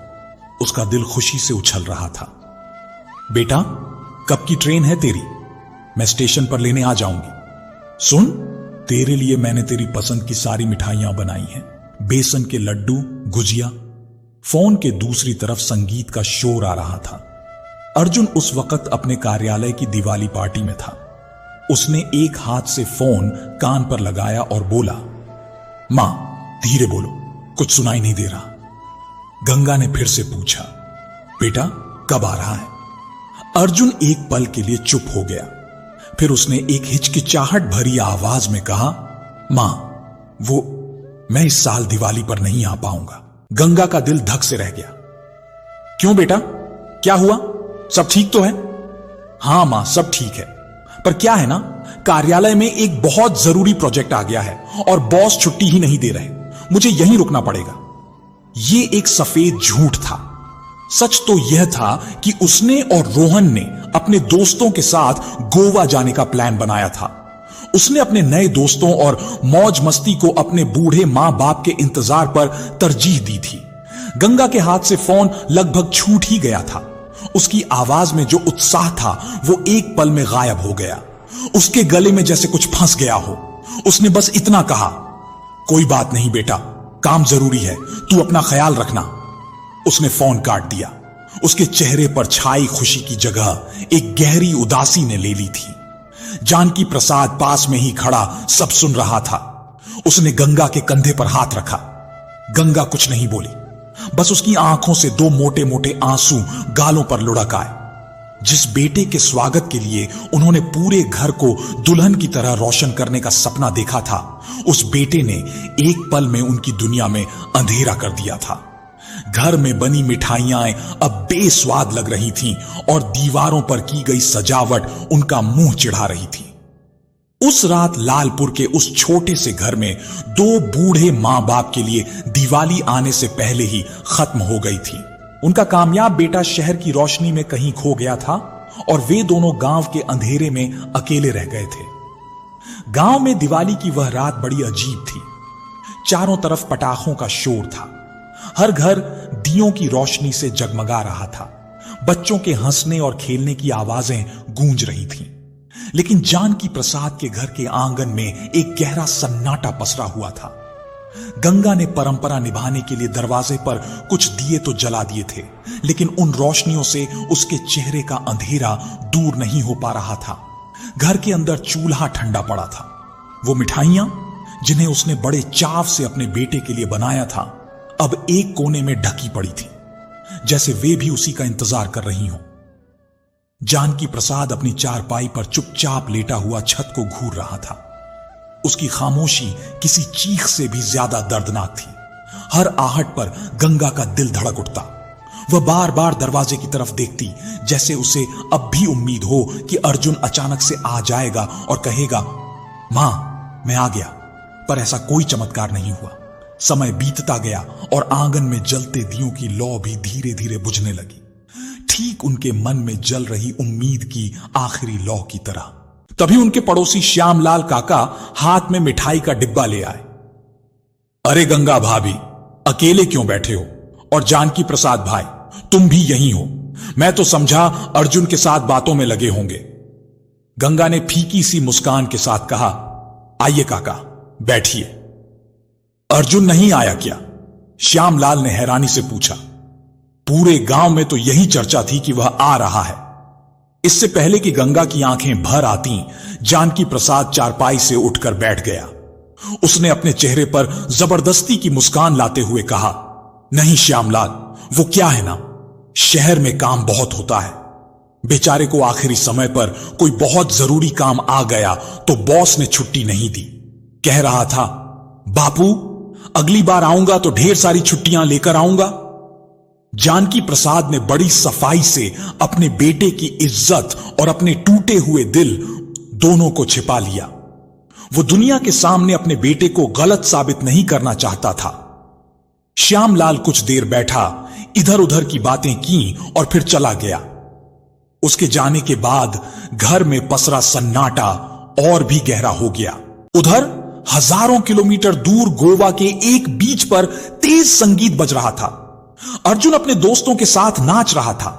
उसका दिल खुशी से उछल रहा था। बेटा, कब की ट्रेन है तेरी? मैं स्टेशन पर लेने आ जाऊंगी। सुन, तेरे लिए मैंने तेरी पसंद की सारी मिठाइयां बनाई हैं, बेसन के लड्डू, गुजिया। फोन के दूसरी तरफ संगीत का शोर आ रहा था। अर्जुन उस वक्त अपने कार्यालय की दिवाली पार्टी में था। उसने एक हाथ से फोन कान पर लगाया और बोला, मां धीरे बोलो, कुछ सुनाई नहीं दे रहा। गंगा ने फिर से पूछा, बेटा कब आ रहा है? अर्जुन एक पल के लिए चुप हो गया। फिर उसने एक हिचकिचाहट भरी आवाज में कहा, मां मैं इस साल दिवाली पर नहीं आ पाऊंगा। गंगा का दिल धक से रह गया। क्यों बेटा, क्या हुआ? सब ठीक तो है? हां मां, सब ठीक है, पर क्या है ना, कार्यालय में एक बहुत जरूरी प्रोजेक्ट आ गया है और बॉस छुट्टी ही नहीं दे रहे। मुझे यहीं रुकना पड़ेगा। यह एक सफेद झूठ था। सच तो यह था कि उसने और रोहन ने अपने दोस्तों के साथ गोवा जाने का प्लान बनाया था। उसने अपने नए दोस्तों और मौज मस्ती को अपने बूढ़े मां बाप के इंतजार पर तरजीह दी थी। गंगा के हाथ से फोन लगभग छूट ही गया था। उसकी आवाज में जो उत्साह था वो एक पल में गायब हो गया। उसके गले में जैसे कुछ फंस गया हो। उसने बस इतना कहा, कोई बात नहीं बेटा, काम जरूरी है, तू अपना ख्याल रखना। उसने फोन काट दिया। उसके चेहरे पर छाई खुशी की जगह एक गहरी उदासी ने ले ली थी। जानकी प्रसाद पास में ही खड़ा सब सुन रहा था। उसने गंगा के कंधे पर हाथ रखा। गंगा कुछ नहीं बोली, बस उसकी आंखों से 2 मोटे मोटे आंसू गालों पर लुढ़क आए। जिस बेटे के स्वागत के लिए उन्होंने पूरे घर को दुल्हन की तरह रोशन करने का सपना देखा था, उस बेटे ने एक पल में उनकी दुनिया में अंधेरा कर दिया था। घर में बनी मिठाइयां अब बेस्वाद लग रही थीं और दीवारों पर की गई सजावट उनका मुंह चिढ़ा रही थी। उस रात लालपुर के उस छोटे से घर में दो बूढ़े मां बाप के लिए दिवाली आने से पहले ही खत्म हो गई थी। उनका कामयाब बेटा शहर की रोशनी में कहीं खो गया था और वे दोनों गांव के अंधेरे में अकेले रह गए थे। गांव में दिवाली की वह रात बड़ी अजीब थी। चारों तरफ पटाखों का शोर था। हर घर दियों की रोशनी से जगमगा रहा था। बच्चों के हंसने और खेलने की आवाजें गूंज रही थीं। लेकिन जानकी प्रसाद के घर के आंगन में एक गहरा सन्नाटा पसरा हुआ था। गंगा ने परंपरा निभाने के लिए दरवाजे पर कुछ दिए तो जला दिए थे, लेकिन उन रोशनियों से उसके चेहरे का अंधेरा दूर नहीं हो पा रहा था। घर के अंदर चूल्हा ठंडा पड़ा था। वो मिठाइयां जिन्हें उसने बड़े चाव से अपने बेटे के लिए बनाया था, अब एक कोने में ढकी पड़ी थी, जैसे वे भी उसी का इंतजार कर रही हों। जानकी प्रसाद अपनी चारपाई पर चुपचाप लेटा हुआ छत को घूर रहा था। उसकी खामोशी किसी चीख से भी ज्यादा दर्दनाक थी। हर आहट पर गंगा का दिल धड़क उठता। वह बार बार दरवाजे की तरफ देखती, जैसे उसे अब भी उम्मीद हो कि अर्जुन अचानक से आ जाएगा और कहेगा, मां, मैं आ गया। पर ऐसा कोई चमत्कार नहीं हुआ। समय बीतता गया और आंगन में जलते दियों की लौ भी धीरे धीरे बुझने लगी, ठीक उनके मन में जल रही उम्मीद की आखिरी लौ की तरह। तभी उनके पड़ोसी श्यामलाल काका हाथ में मिठाई का डिब्बा ले आए। अरे गंगा भाभी, अकेले क्यों बैठे हो? और जानकी प्रसाद भाई, तुम भी यहीं हो? मैं तो समझा अर्जुन के साथ बातों में लगे होंगे। गंगा ने फीकी सी मुस्कान के साथ कहा, आइए काका, बैठिए। अर्जुन नहीं आया क्या? श्यामलाल ने हैरानी से पूछा। पूरे गांव में तो यही चर्चा थी कि वह आ रहा है। इससे पहले कि गंगा की आंखें भर आती, जानकी प्रसाद चारपाई से उठकर बैठ गया। उसने अपने चेहरे पर जबरदस्ती की मुस्कान लाते हुए कहा, नहीं श्यामलाल, वो क्या है ना, शहर में काम बहुत होता है। बेचारे को आखिरी समय पर कोई बहुत जरूरी काम आ गया तो बॉस ने छुट्टी नहीं दी। कह रहा था, बापू, अगली बार आऊंगा तो ढेर सारी छुट्टियां लेकर आऊंगा। जानकी प्रसाद ने बड़ी सफाई से अपने बेटे की इज्जत और अपने टूटे हुए दिल दोनों को छिपा लिया। वो दुनिया के सामने अपने बेटे को गलत साबित नहीं करना चाहता था। श्यामलाल कुछ देर बैठा, इधर उधर की बातें की और फिर चला गया। उसके जाने के बाद घर में पसरा सन्नाटा और भी गहरा हो गया। उधर हजारों किलोमीटर दूर गोवा के एक बीच पर तेज संगीत बज रहा था। अर्जुन अपने दोस्तों के साथ नाच रहा था।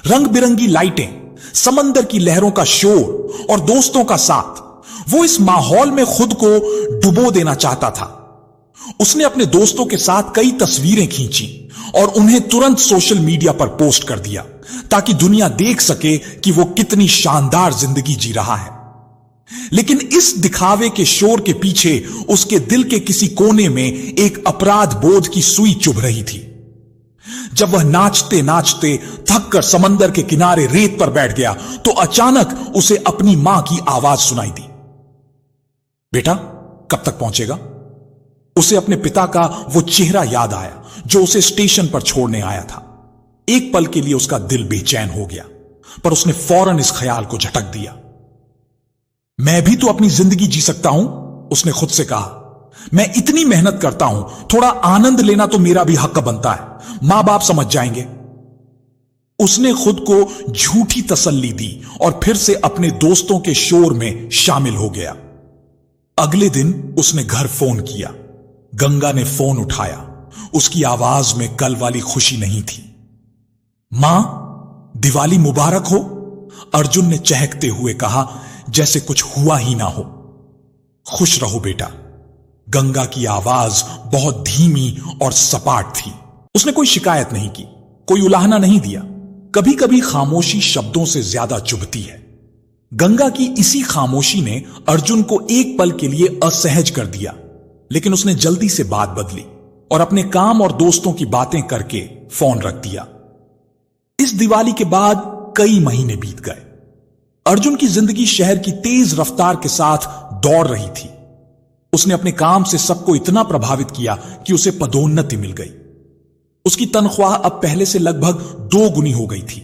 रंग बिरंगी लाइटें, समंदर की लहरों का शोर और दोस्तों का साथ, वो इस माहौल में खुद को डुबो देना चाहता था। उसने अपने दोस्तों के साथ कई तस्वीरें खींची और उन्हें तुरंत सोशल मीडिया पर पोस्ट कर दिया, ताकि दुनिया देख सके कि वो कितनी शानदार जिंदगी जी रहा है। लेकिन इस दिखावे के शोर के पीछे उसके दिल के किसी कोने में एक अपराध बोध की सुई चुभ रही थी। जब वह नाचते नाचते थक कर समंदर के किनारे रेत पर बैठ गया तो अचानक उसे अपनी मां की आवाज सुनाई दी। बेटा, कब तक पहुंचेगा? उसे अपने पिता का वो चेहरा याद आया जो उसे स्टेशन पर छोड़ने आया था। एक पल के लिए उसका दिल बेचैन हो गया, पर उसने फौरन इस ख्याल को झटक दिया। मैं भी तो अपनी जिंदगी जी सकता हूं, उसने खुद से कहा। मैं इतनी मेहनत करता हूं, थोड़ा आनंद लेना तो मेरा भी हक बनता है। मां बाप समझ जाएंगे। उसने खुद को झूठी तसल्ली दी और फिर से अपने दोस्तों के शोर में शामिल हो गया। अगले दिन उसने घर फोन किया। गंगा ने फोन उठाया। उसकी आवाज में कल वाली खुशी नहीं थी। मां, दिवाली मुबारक हो, अर्जुन ने चहकते हुए कहा, जैसे कुछ हुआ ही ना हो। खुश रहो बेटा। गंगा की आवाज बहुत धीमी और सपाट थी। उसने कोई शिकायत नहीं की, कोई उलाहना नहीं दिया। कभी कभी खामोशी शब्दों से ज्यादा चुभती है। गंगा की इसी खामोशी ने अर्जुन को एक पल के लिए असहज कर दिया, लेकिन उसने जल्दी से बात बदली और अपने काम और दोस्तों की बातें करके फोन रख दिया। इस दिवाली के बाद कई महीने बीत गए। अर्जुन की जिंदगी शहर की तेज रफ्तार के साथ दौड़ रही थी। उसने अपने काम से सबको इतना प्रभावित किया कि उसे पदोन्नति मिल गई। उसकी तनख्वाह अब पहले से लगभग 2 गुनी हो गई थी।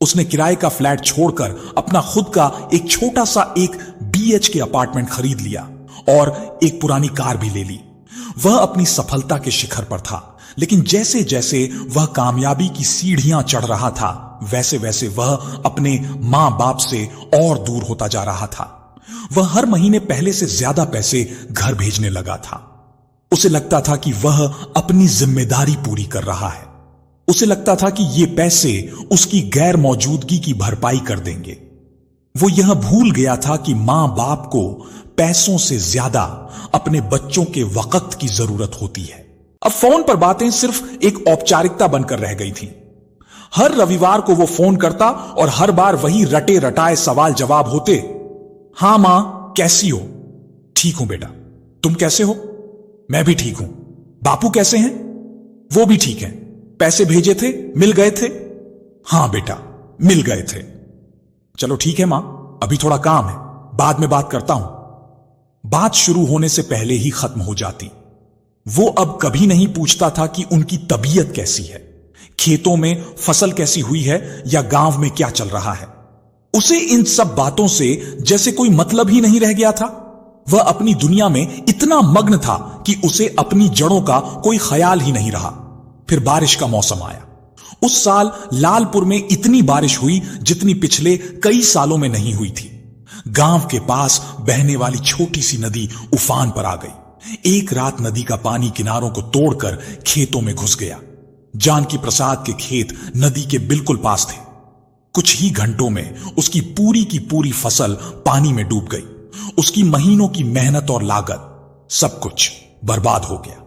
उसने किराए का फ्लैट छोड़कर अपना खुद का एक छोटा सा एक BHK अपार्टमेंट खरीद लिया और एक पुरानी कार भी ले ली। वह अपनी सफलता के शिखर पर था, लेकिन जैसे जैसे वह कामयाबी की सीढ़ियां चढ़ रहा था, वैसे वैसे वह अपने मां बाप से और दूर होता जा रहा था। वह हर महीने पहले से ज्यादा पैसे घर भेजने लगा था। उसे लगता था कि वह अपनी जिम्मेदारी पूरी कर रहा है। उसे लगता था कि ये पैसे उसकी गैर मौजूदगी की भरपाई कर देंगे। वो यह भूल गया था कि मां बाप को पैसों से ज्यादा अपने बच्चों के वक्त की जरूरत होती है। अब फोन पर बातें सिर्फ एक औपचारिकता बनकर रह गई थी। हर रविवार को वो फोन करता और हर बार वही रटे रटाए सवाल जवाब होते। हां मां, कैसी हो? ठीक हूं बेटा। तुम कैसे हो? मैं भी ठीक हूं। बापू कैसे हैं? वो भी ठीक हैं। पैसे भेजे थे? मिल गए थे? हां बेटा, मिल गए थे। चलो ठीक है मां, अभी थोड़ा काम है, बाद में बात करता हूं। बात शुरू होने से पहले ही खत्म हो जाती। वो अब कभी नहीं पूछता था कि उनकी तबीयत कैसी है, खेतों में फसल कैसी हुई है या गांव में क्या चल रहा है। उसे इन सब बातों से जैसे कोई मतलब ही नहीं रह गया था। वह अपनी दुनिया में इतना मग्न था कि उसे अपनी जड़ों का कोई ख्याल ही नहीं रहा। फिर बारिश का मौसम आया। उस साल लालपुर में इतनी बारिश हुई जितनी पिछले कई सालों में नहीं हुई थी। गांव के पास बहने वाली छोटी सी नदी उफान पर आ गई। एक रात नदी का पानी किनारों को तोड़कर खेतों में घुस गया। जानकी प्रसाद के खेत नदी के बिल्कुल पास थे। कुछ ही घंटों में उसकी पूरी की पूरी फसल पानी में डूब गई। उसकी महीनों की मेहनत और लागत, सब कुछ बर्बाद हो गया।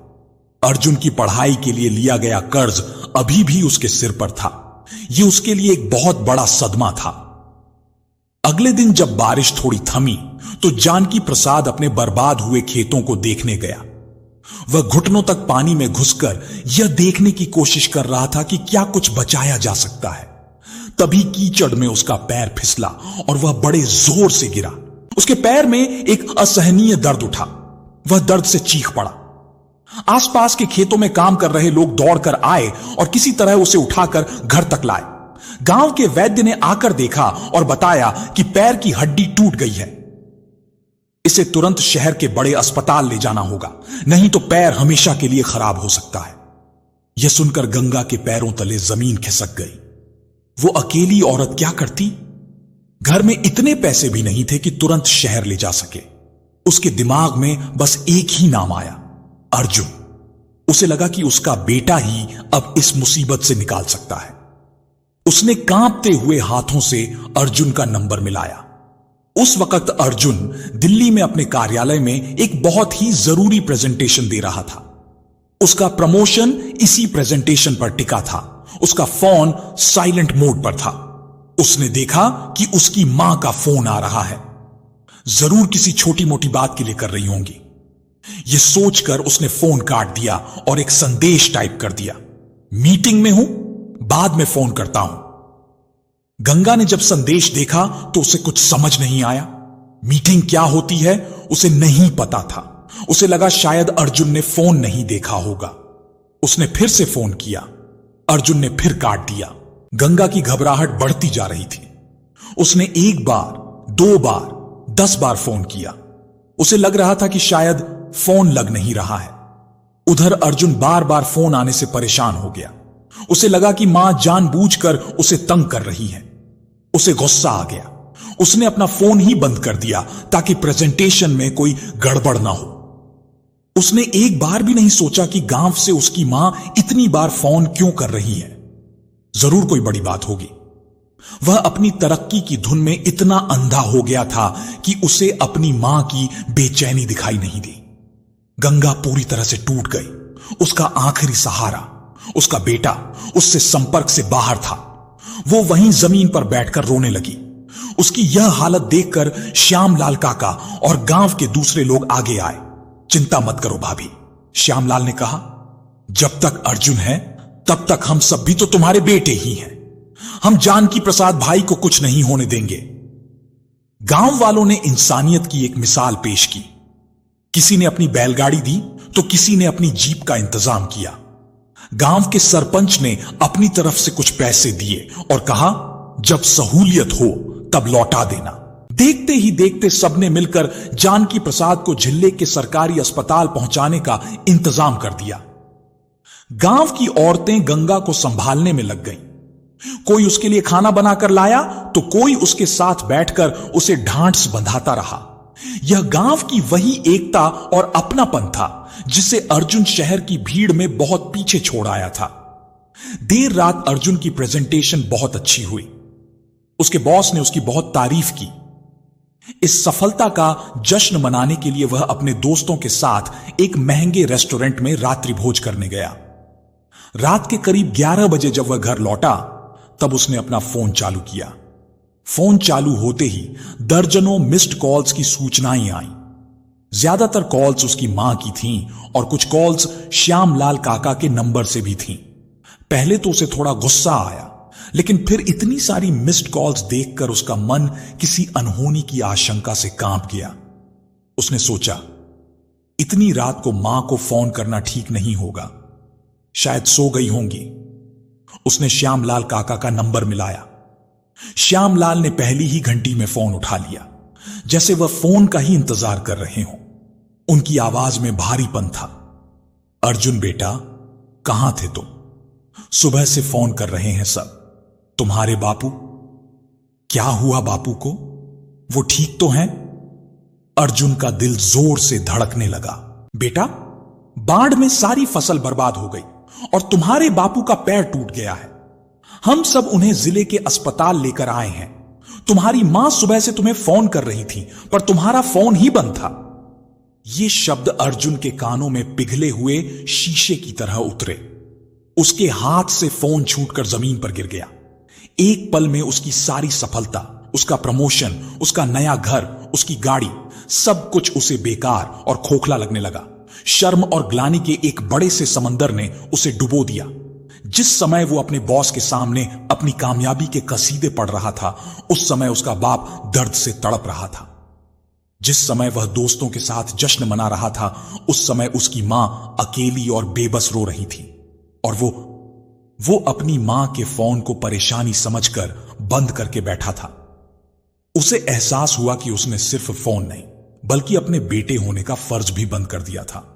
अर्जुन की पढ़ाई के लिए लिया गया कर्ज अभी भी उसके सिर पर था। यह उसके लिए एक बहुत बड़ा सदमा था। अगले दिन जब बारिश थोड़ी थमी तो जानकी प्रसाद अपने बर्बाद हुए खेतों को देखने गया। वह घुटनों तक पानी में घुसकर यह देखने की कोशिश कर रहा था कि क्या कुछ बचाया जा सकता है। तभी कीचड़ में उसका पैर फिसला और वह बड़े जोर से गिरा। उसके पैर में एक असहनीय दर्द उठा। वह दर्द से चीख पड़ा। आसपास के खेतों में काम कर रहे लोग दौड़कर आए और किसी तरह उसे उठाकर घर तक लाए। गांव के वैद्य ने आकर देखा और बताया कि पैर की हड्डी टूट गई है। इसे तुरंत शहर के बड़े अस्पताल ले जाना होगा, नहीं तो पैर हमेशा के लिए खराब हो सकता है। यह सुनकर गंगा के पैरों तले जमीन खिसक गई। वो अकेली औरत क्या करती? घर में इतने पैसे भी नहीं थे कि तुरंत शहर ले जा सके। उसके दिमाग में बस एक ही नाम आया, अर्जुन। उसे लगा कि उसका बेटा ही अब इस मुसीबत से निकाल सकता है। उसने कांपते हुए हाथों से अर्जुन का नंबर मिलाया। उस वक्त अर्जुन दिल्ली में अपने कार्यालय में एक बहुत ही जरूरी प्रेजेंटेशन दे रहा था। उसका प्रमोशन इसी प्रेजेंटेशन पर टिका था। उसका फोन साइलेंट मोड पर था। उसने देखा कि उसकी मां का फोन आ रहा है। जरूर किसी छोटी मोटी बात के लिए कर रही होंगी। यह सोचकर उसने फोन काट दिया और एक संदेश टाइप कर दिया, मीटिंग में हूं, बाद में फोन करता हूं। गंगा ने जब संदेश देखा तो उसे कुछ समझ नहीं आया। मीटिंग क्या होती है उसे नहीं पता था। उसे लगा शायद अर्जुन ने फोन नहीं देखा होगा। उसने फिर से फोन किया। अर्जुन ने फिर काट दिया। गंगा की घबराहट बढ़ती जा रही थी। उसने 1 बार, 2 बार, 10 बार फोन किया। उसे लग रहा था कि शायद फोन लग नहीं रहा है। उधर अर्जुन बार बार फोन आने से परेशान हो गया। उसे लगा कि मां जानबूझकर उसे तंग कर रही है। उसे गुस्सा आ गया। उसने अपना फोन ही बंद कर दिया ताकि प्रेजेंटेशन में कोई गड़बड़ ना हो। उसने एक बार भी नहीं सोचा कि गांव से उसकी मां इतनी बार फोन क्यों कर रही है। जरूर कोई बड़ी बात होगी। वह अपनी तरक्की की धुन में इतना अंधा हो गया था कि उसे अपनी मां की बेचैनी दिखाई नहीं दी। गंगा पूरी तरह से टूट गई। उसका आखिरी सहारा, उसका बेटा, उससे संपर्क से बाहर था। वो वहीं जमीन पर बैठकर रोने लगी। उसकी यह हालत देखकर श्यामलाल काका और गांव के दूसरे लोग आगे आए। चिंता मत करो भाभी, श्यामलाल ने कहा। जब तक अर्जुन है तब तक हम सब भी तो तुम्हारे बेटे ही हैं। हम जानकी प्रसाद भाई को कुछ नहीं होने देंगे। गांव वालों ने इंसानियत की एक मिसाल पेश की। किसी ने अपनी बैलगाड़ी दी तो किसी ने अपनी जीप का इंतजाम किया। गांव के सरपंच ने अपनी तरफ से कुछ पैसे दिए और कहा, जब सहूलियत हो तब लौटा देना। देखते ही देखते सबने मिलकर जानकी प्रसाद को झिल्ले के सरकारी अस्पताल पहुंचाने का इंतजाम कर दिया। गांव की औरतें गंगा को संभालने में लग गईं। कोई उसके लिए खाना बनाकर लाया तो कोई उसके साथ बैठकर उसे ढांढस बंधाता रहा। यह गांव की वही एकता और अपनापन था जिसे अर्जुन शहर की भीड़ में बहुत पीछे छोड़ आया था। देर रात अर्जुन की प्रेजेंटेशन बहुत अच्छी हुई। उसके बॉस ने उसकी बहुत तारीफ की। इस सफलता का जश्न मनाने के लिए वह अपने दोस्तों के साथ एक महंगे रेस्टोरेंट में रात्रि भोज करने गया। रात के करीब 11 बजे जब वह घर लौटा तब उसने अपना फोन चालू किया। फोन चालू होते ही दर्जनों मिस्ड कॉल्स की सूचनाएं आईं। ज्यादातर कॉल्स उसकी मां की थीं और कुछ कॉल्स श्यामलाल काका के नंबर से भी थीं। पहले तो उसे थोड़ा गुस्सा आया, लेकिन फिर इतनी सारी मिस्ड कॉल्स देखकर उसका मन किसी अनहोनी की आशंका से कांप गया। उसने सोचा, इतनी रात को मां को फोन करना ठीक नहीं होगा, शायद सो गई होंगी। उसने श्यामलाल काका का नंबर मिलाया। श्यामलाल ने पहली ही घंटी में फोन उठा लिया, जैसे वह फोन का ही इंतजार कर रहे हों। उनकी आवाज में भारीपन था। अर्जुन बेटा, कहां थे तुम? सुबह से फोन कर रहे हैं सब। तुम्हारे बापू? क्या हुआ बापू को? वो ठीक तो हैं? अर्जुन का दिल जोर से धड़कने लगा। बेटा, बाढ़ में सारी फसल बर्बाद हो गई और तुम्हारे बापू का पैर टूट गया है। हम सब उन्हें जिले के अस्पताल लेकर आए हैं। तुम्हारी मां सुबह से तुम्हें फोन कर रही थी, पर तुम्हारा फोन ही बंद था। ये शब्द अर्जुन के कानों में पिघले हुए शीशे की तरह उतरे। उसके हाथ से फोन छूटकर जमीन पर गिर गया। एक पल में उसकी सारी सफलता, उसका प्रमोशन, उसका नया घर, उसकी गाड़ी, सब कुछ उसे बेकार और खोखला लगने लगा। शर्म और ग्लानि के एक बड़े से समंदर ने उसे डुबो दिया। जिस समय वो अपने बॉस के सामने अपनी कामयाबी के कसीदे पढ़ रहा था, उस समय उसका बाप दर्द से तड़प रहा था। जिस समय वह दोस्तों के साथ जश्न मना रहा था, उस समय उसकी मां अकेली और बेबस रो रही थी और वो अपनी मां के फोन को परेशानी समझकर बंद करके बैठा था। उसे एहसास हुआ कि उसने सिर्फ फोन नहीं, बल्कि अपने बेटे होने का फर्ज भी बंद कर दिया था।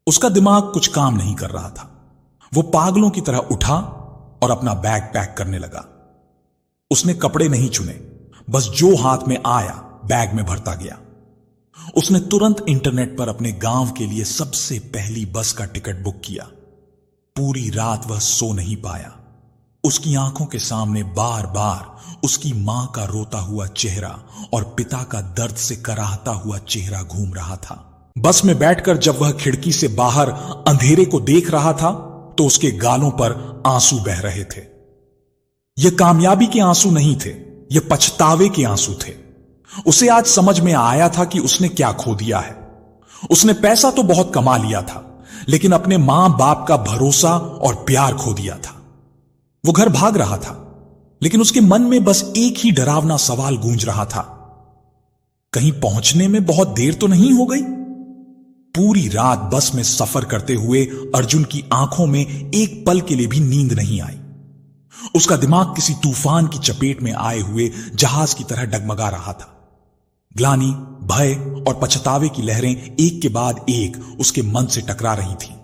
उसका दिमाग कुछ काम नहीं कर रहा था। वो पागलों की तरह उठा और अपना बैग पैक करने लगा। उसने कपड़े नहीं चुने, बस जो हाथ में आया बैग में भरता गया। उसने तुरंत इंटरनेट पर अपने गांव के लिए सबसे पहली बस का टिकट बुक किया। पूरी रात वह सो नहीं पाया। उसकी आंखों के सामने बार बार उसकी मां का रोता हुआ चेहरा और पिता का दर्द से कराहता हुआ चेहरा घूम रहा था। बस में बैठकर जब वह खिड़की से बाहर अंधेरे को देख रहा था तो उसके गालों पर आंसू बह रहे थे। यह कामयाबी के आंसू नहीं थे, यह पछतावे के आंसू थे। उसे आज समझ में आया था कि उसने क्या खो दिया है। उसने पैसा तो बहुत कमा लिया था, लेकिन अपने मां बाप का भरोसा और प्यार खो दिया था। वो घर भाग रहा था, लेकिन उसके मन में बस एक ही डरावना सवाल गूंज रहा था, कहीं पहुंचने में बहुत देर तो नहीं हो गई? पूरी रात बस में सफर करते हुए अर्जुन की आंखों में एक पल के लिए भी नींद नहीं आई। उसका दिमाग किसी तूफान की चपेट में आए हुए जहाज की तरह डगमगा रहा था। ग्लानि, भय और पछतावे की लहरें एक के बाद एक उसके मन से टकरा रही थीं।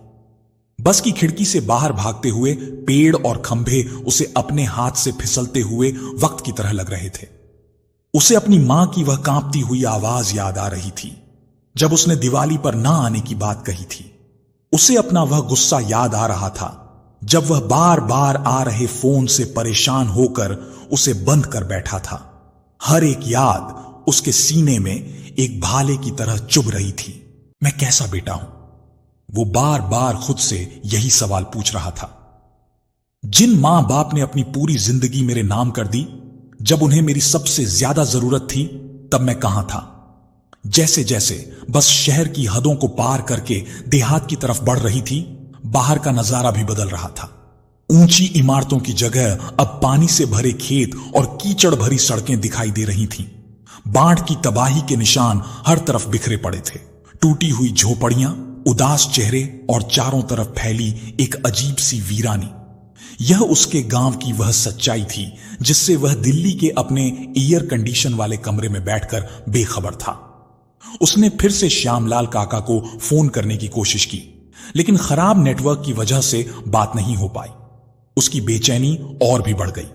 बस की खिड़की से बाहर भागते हुए पेड़ और खंभे उसे अपने हाथ से फिसलते हुए वक्त की तरह लग रहे थे। उसे अपनी मां की वह कांपती हुई आवाज याद आ रही थी जब उसने दिवाली पर ना आने की बात कही थी। उसे अपना वह गुस्सा याद आ रहा था जब वह बार बार आ रहे फोन से परेशान होकर उसे बंद कर बैठा था। हर एक याद उसके सीने में एक भाले की तरह चुभ रही थी। मैं कैसा बेटा हूं? वो बार बार खुद से यही सवाल पूछ रहा था। जिन मां बाप ने अपनी पूरी जिंदगी मेरे नाम कर दी, जब उन्हें मेरी सबसे ज्यादा जरूरत थी तब मैं कहां था? जैसे जैसे बस शहर की हदों को पार करके देहात की तरफ बढ़ रही थी, बाहर का नजारा भी बदल रहा था। ऊंची इमारतों की जगह अब पानी से भरे खेत और कीचड़ भरी सड़कें दिखाई दे रही थीं। बाढ़ की तबाही के निशान हर तरफ बिखरे पड़े थे। टूटी हुई झोपड़ियां, उदास चेहरे और चारों तरफ फैली एक अजीब सी वीरानी। यह उसके गांव की वह सच्चाई थी जिससे वह दिल्ली के अपने एयर कंडीशन वाले कमरे में बैठकर बेखबर था। उसने फिर से श्यामलाल काका को फोन करने की कोशिश की, लेकिन खराब नेटवर्क की वजह से बात नहीं हो पाई। उसकी बेचैनी और भी बढ़ गई।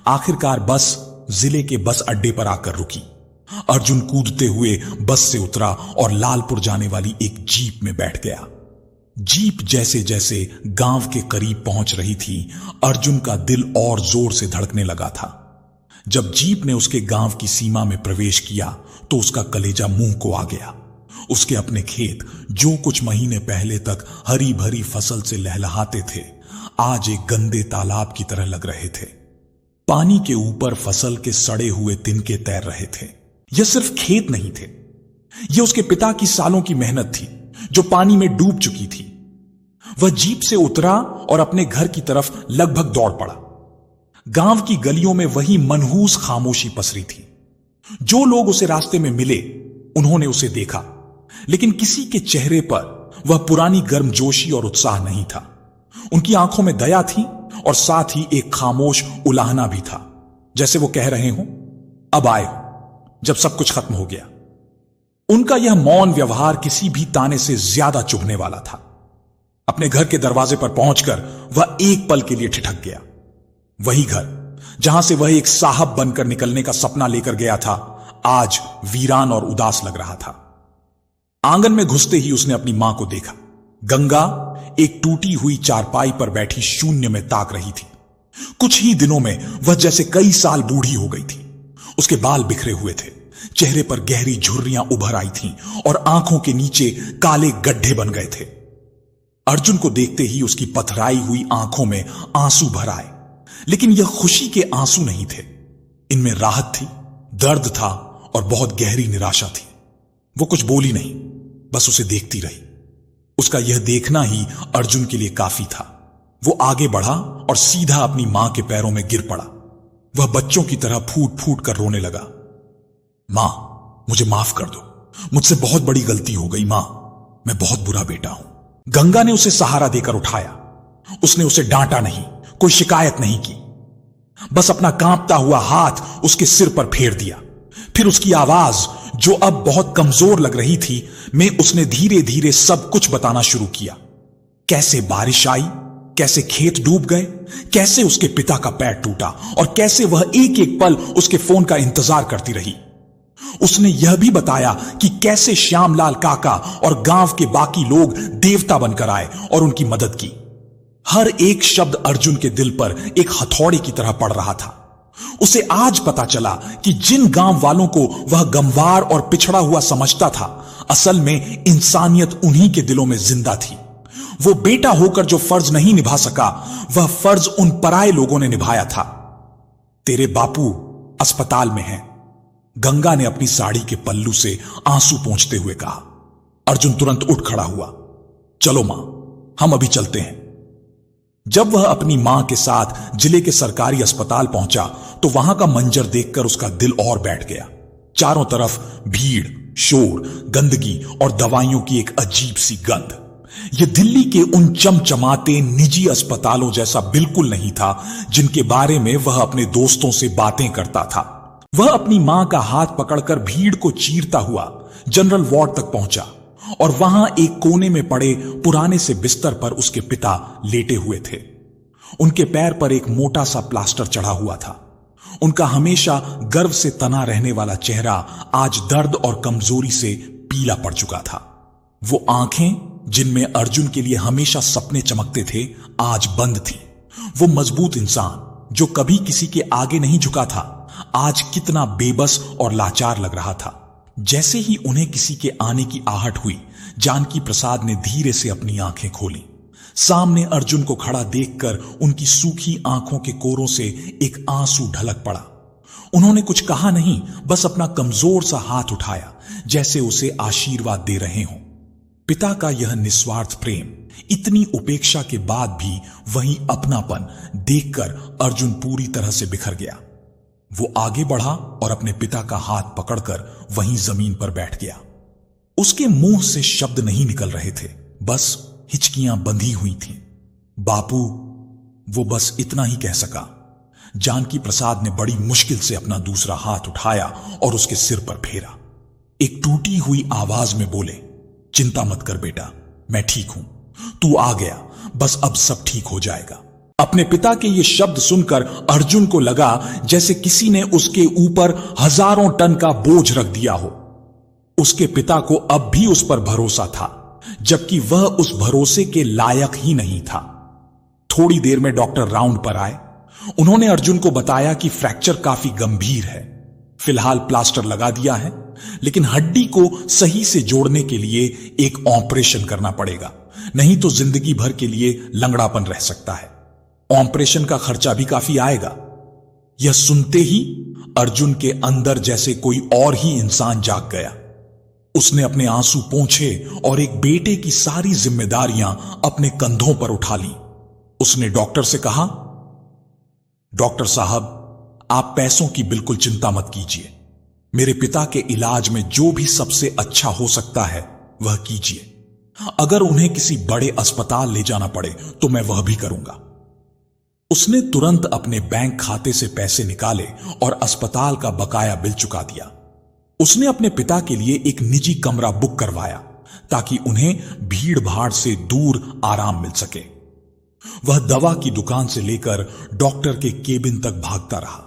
आखिरकार बस जिले के बस अड्डे पर आकर रुकी। अर्जुन कूदते हुए बस से उतरा और लालपुर जाने वाली एक जीप में बैठ गया। जीप जैसे जैसे गांव के करीब पहुंच रही थी, अर्जुन का दिल और जोर से धड़कने लगा था। जब जीप ने उसके गांव की सीमा में प्रवेश किया तो उसका कलेजा मुंह को आ गया। उसके अपने खेत, जो कुछ महीने पहले तक हरी भरी फसल से लहलहाते थे, आज एक गंदे तालाब की तरह लग रहे थे। पानी के ऊपर फसल के सड़े हुए तिनके तैर रहे थे। यह सिर्फ खेत नहीं थे, यह उसके पिता की सालों की मेहनत थी जो पानी में डूब चुकी थी। वह जीप से उतरा और अपने घर की तरफ लगभग दौड़ पड़ा। गांव की गलियों में वही मनहूस खामोशी पसरी थी। जो लोग उसे रास्ते में मिले उन्होंने उसे देखा, लेकिन किसी के चेहरे पर वह पुरानी गर्मजोशी और उत्साह नहीं था। उनकी आंखों में दया थी और साथ ही एक खामोश उलाहना भी था, जैसे वो कह रहे हों, अब आए हो जब सब कुछ खत्म हो गया। उनका यह मौन व्यवहार किसी भी ताने से ज्यादा चुभने वाला था। अपने घर के दरवाजे पर पहुंचकर वह एक पल के लिए ठिठक गया। वही घर जहां से वह एक साहब बनकर निकलने का सपना लेकर गया था, आज वीरान और उदास लग रहा था। आंगन में घुसते ही उसने अपनी मां को देखा। गंगा एक टूटी हुई चारपाई पर बैठी शून्य में ताक रही थी। कुछ ही दिनों में वह जैसे कई साल बूढ़ी हो गई थी। उसके बाल बिखरे हुए थे, चेहरे पर गहरी झुर्रियां उभर आई थीं और आंखों के नीचे काले गड्ढे बन गए थे। अर्जुन को देखते ही उसकी पथराई हुई आंखों में आंसू भर आए, लेकिन यह खुशी के आंसू नहीं थे। इनमें राहत थी, दर्द था और बहुत गहरी निराशा थी। वो कुछ बोली नहीं, बस उसे देखती रही। उसका यह देखना ही अर्जुन के लिए काफी था। वो आगे बढ़ा और सीधा अपनी मां के पैरों में गिर पड़ा। वह बच्चों की तरह फूट फूट कर रोने लगा। मां, मुझे माफ कर दो, मुझसे बहुत बड़ी गलती हो गई मां, मैं बहुत बुरा बेटा हूं। गंगा ने उसे सहारा देकर उठाया। उसने उसे डांटा नहीं, कोई शिकायत नहीं की, बस अपना कांपता हुआ हाथ उसके सिर पर फेर दिया। फिर उसकी आवाज, जो अब बहुत कमजोर लग रही थी, में उसने धीरे धीरे सब कुछ बताना शुरू किया। कैसे बारिश आई, कैसे खेत डूब गए, कैसे उसके पिता का पैर टूटा और कैसे वह एक एक पल उसके फोन का इंतजार करती रही। उसने यह भी बताया कि कैसे श्यामलाल काका और गांव के बाकी लोग देवता बनकर आए और उनकी मदद की। हर एक शब्द अर्जुन के दिल पर एक हथौड़े की तरह पड़ रहा था। उसे आज पता चला कि जिन गांव वालों को वह गंवार और पिछड़ा हुआ समझता था, असल में इंसानियत उन्हीं के दिलों में जिंदा थी। वो बेटा होकर जो फर्ज नहीं निभा सका, वह फर्ज उन पराये लोगों ने निभाया था। तेरे बापू अस्पताल में हैं, गंगा ने अपनी साड़ी के पल्लू से आंसू पोंछते हुए कहा। अर्जुन तुरंत उठ खड़ा हुआ। चलो मां, हम अभी चलते हैं। जब वह अपनी मां के साथ जिले के सरकारी अस्पताल पहुंचा तो वहां का मंजर देखकर उसका दिल और बैठ गया। चारों तरफ भीड़, शोर, गंदगी और दवाइयों की एक अजीब सी गंध। यह दिल्ली के उन चमचमाते निजी अस्पतालों जैसा बिल्कुल नहीं था जिनके बारे में वह अपने दोस्तों से बातें करता था। वह अपनी मां का हाथ पकड़कर भीड़ को चीरता हुआ जनरल वार्ड तक पहुंचा और वहां एक कोने में पड़े पुराने से बिस्तर पर उसके पिता लेटे हुए थे। उनके पैर पर एक मोटा सा प्लास्टर चढ़ा हुआ था। उनका हमेशा गर्व से तना रहने वाला चेहरा आज दर्द और कमजोरी से पीला पड़ चुका था। वो आंखें जिनमें अर्जुन के लिए हमेशा सपने चमकते थे, आज बंद थी। वो मजबूत इंसान जो कभी किसी के आगे नहीं झुका था, आज कितना बेबस और लाचार लग रहा था। जैसे ही उन्हें किसी के आने की आहट हुई, जानकी प्रसाद ने धीरे से अपनी आंखें खोली। सामने अर्जुन को खड़ा देखकर उनकी सूखी आंखों के कोरों से एक आंसू ढलक पड़ा। उन्होंने कुछ कहा नहीं, बस अपना कमजोर सा हाथ उठाया, जैसे उसे आशीर्वाद दे रहे हों। पिता का यह निस्वार्थ प्रेम इतनी उपेक्षा के बाद भी वही अपनापन देखकर अर्जुन पूरी तरह से बिखर गया। वो आगे बढ़ा और अपने पिता का हाथ पकड़कर वहीं जमीन पर बैठ गया। उसके मुंह से शब्द नहीं निकल रहे थे, बस हिचकियां बंधी हुई थीं। बापू, वो बस इतना ही कह सका। जानकी प्रसाद ने बड़ी मुश्किल से अपना दूसरा हाथ उठाया और उसके सिर पर फेरा। एक टूटी हुई आवाज में बोले, चिंता मत कर बेटा, मैं ठीक हूं, तू आ गया, बस अब सब ठीक हो जाएगा। अपने पिता के ये शब्द सुनकर अर्जुन को लगा जैसे किसी ने उसके ऊपर हजारों टन का बोझ रख दिया हो। उसके पिता को अब भी उस पर भरोसा था, जबकि वह उस भरोसे के लायक ही नहीं था। थोड़ी देर में डॉक्टर राउंड पर आए। उन्होंने अर्जुन को बताया कि फ्रैक्चर काफी गंभीर है। फिलहाल प्लास्टर लगा दिया है, लेकिन हड्डी को सही से जोड़ने के लिए एक ऑपरेशन करना पड़ेगा, नहीं तो जिंदगी भर के लिए लंगड़ापन रह सकता है। ऑपरेशन का खर्चा भी काफी आएगा। यह सुनते ही अर्जुन के अंदर जैसे कोई और ही इंसान जाग गया। उसने अपने आंसू पोंछे और एक बेटे की सारी जिम्मेदारियां अपने कंधों पर उठा ली। उसने डॉक्टर से कहा, डॉक्टर साहब, आप पैसों की बिल्कुल चिंता मत कीजिए। मेरे पिता के इलाज में जो भी सबसे अच्छा हो सकता है वह कीजिए। अगर उन्हें किसी बड़े अस्पताल ले जाना पड़े तो मैं वह भी करूंगा। उसने तुरंत अपने बैंक खाते से पैसे निकाले और अस्पताल का बकाया बिल चुका दिया। उसने अपने पिता के लिए एक निजी कमरा बुक करवाया ताकि उन्हें भीड़ भाड़ से दूर आराम मिल सके। वह दवा की दुकान से लेकर डॉक्टर के केबिन तक भागता रहा।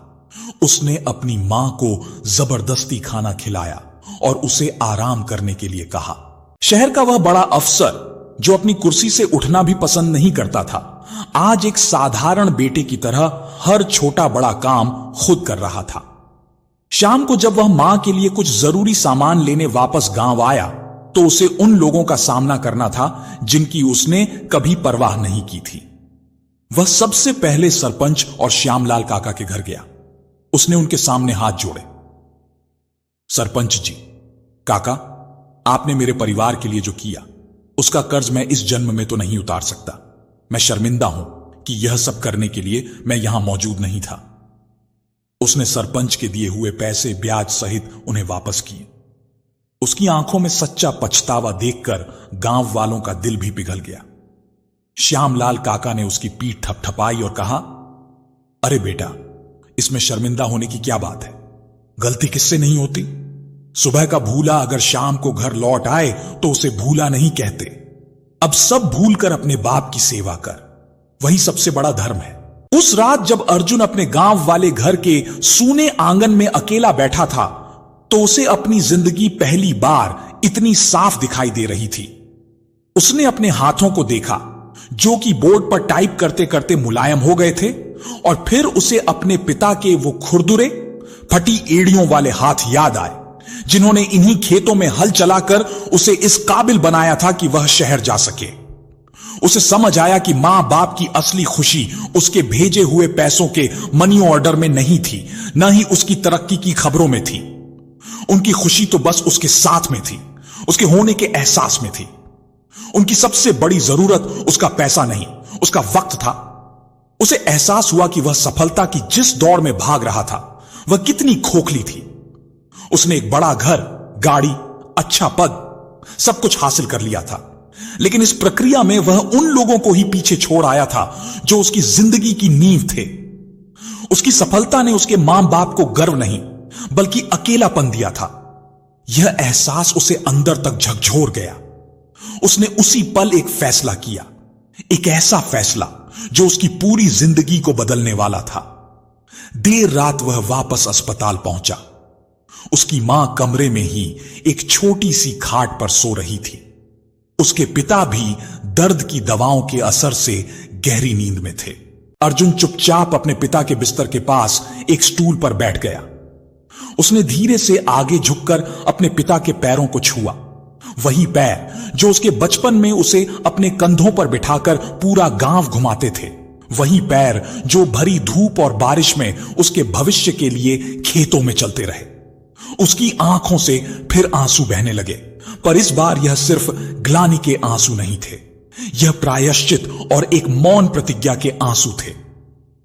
उसने अपनी मां को जबरदस्ती खाना खिलाया और उसे आराम करने के लिए कहा। शहर का वह बड़ा अफसर, जो अपनी कुर्सी से उठना भी पसंद नहीं करता था, आज एक साधारण बेटे की तरह हर छोटा बड़ा काम खुद कर रहा था। शाम को जब वह मां के लिए कुछ जरूरी सामान लेने वापस गांव आया तो उसे उन लोगों का सामना करना था जिनकी उसने कभी परवाह नहीं की थी। वह सबसे पहले सरपंच और श्यामलाल काका के घर गया। उसने उनके सामने हाथ जोड़े। सरपंच जी, काका, आपने मेरे परिवार के लिए जो किया उसका कर्ज मैं इस जन्म में तो नहीं उतार सकता। मैं शर्मिंदा हूं कि यह सब करने के लिए मैं यहां मौजूद नहीं था। उसने सरपंच के दिए हुए पैसे ब्याज सहित उन्हें वापस किए। उसकी आंखों में सच्चा पछतावा देखकर गांव वालों का दिल भी पिघल गया। श्यामलाल काका ने उसकी पीठ थपथपाई और कहा, अरे बेटा, इसमें शर्मिंदा होने की क्या बात है? गलती किससे नहीं होती? सुबह का भूला अगर शाम को घर लौट आए तो उसे भूला नहीं कहते। अब सब भूलकर अपने बाप की सेवा कर, वही सबसे बड़ा धर्म है। उस रात जब अर्जुन अपने गांव वाले घर के सूने आंगन में अकेला बैठा था तो उसे अपनी जिंदगी पहली बार इतनी साफ दिखाई दे रही थी। उसने अपने हाथों को देखा जो कि बोर्ड पर टाइप करते करते मुलायम हो गए थे, और फिर उसे अपने पिता के वो खुरदुरे फटी एड़ियों वाले हाथ याद आए जिन्होंने इन्हीं खेतों में हल चलाकर उसे इस काबिल बनाया था कि वह शहर जा सके। उसे समझ आया कि मां बाप की असली खुशी उसके भेजे हुए पैसों के मनी ऑर्डर में नहीं थी, न ही उसकी तरक्की की खबरों में थी। उनकी खुशी तो बस उसके साथ में थी, उसके होने के एहसास में थी। उनकी सबसे बड़ी जरूरत उसका पैसा नहीं, उसका वक्त था। उसे एहसास हुआ कि वह सफलता की जिस दौड़ में भाग रहा था वह कितनी खोखली थी। उसने एक बड़ा घर, गाड़ी, अच्छा पद, सब कुछ हासिल कर लिया था, लेकिन इस प्रक्रिया में वह उन लोगों को ही पीछे छोड़ आया था जो उसकी जिंदगी की नींव थे। उसकी सफलता ने उसके मां बाप को गर्व नहीं बल्कि अकेलापन दिया था। यह एहसास उसे अंदर तक झकझोर गया। उसने उसी पल एक फैसला किया, एक ऐसा फैसला जो उसकी पूरी जिंदगी को बदलने वाला था। देर रात वह वापस अस्पताल पहुंचा। उसकी मां कमरे में ही एक छोटी सी खाट पर सो रही थी। उसके पिता भी दर्द की दवाओं के असर से गहरी नींद में थे। अर्जुन चुपचाप अपने पिता के बिस्तर के पास एक स्टूल पर बैठ गया। उसने धीरे से आगे झुककर अपने पिता के पैरों को छुआ, वही पैर जो उसके बचपन में उसे अपने कंधों पर बिठाकर पूरा गांव घुमाते थे, वही पैर जो भरी धूप और बारिश में उसके भविष्य के लिए खेतों में चलते रहे। उसकी आंखों से फिर आंसू बहने लगे, पर इस बार यह सिर्फ ग्लानि के आंसू नहीं थे, यह प्रायश्चित और एक मौन प्रतिज्ञा के आंसू थे।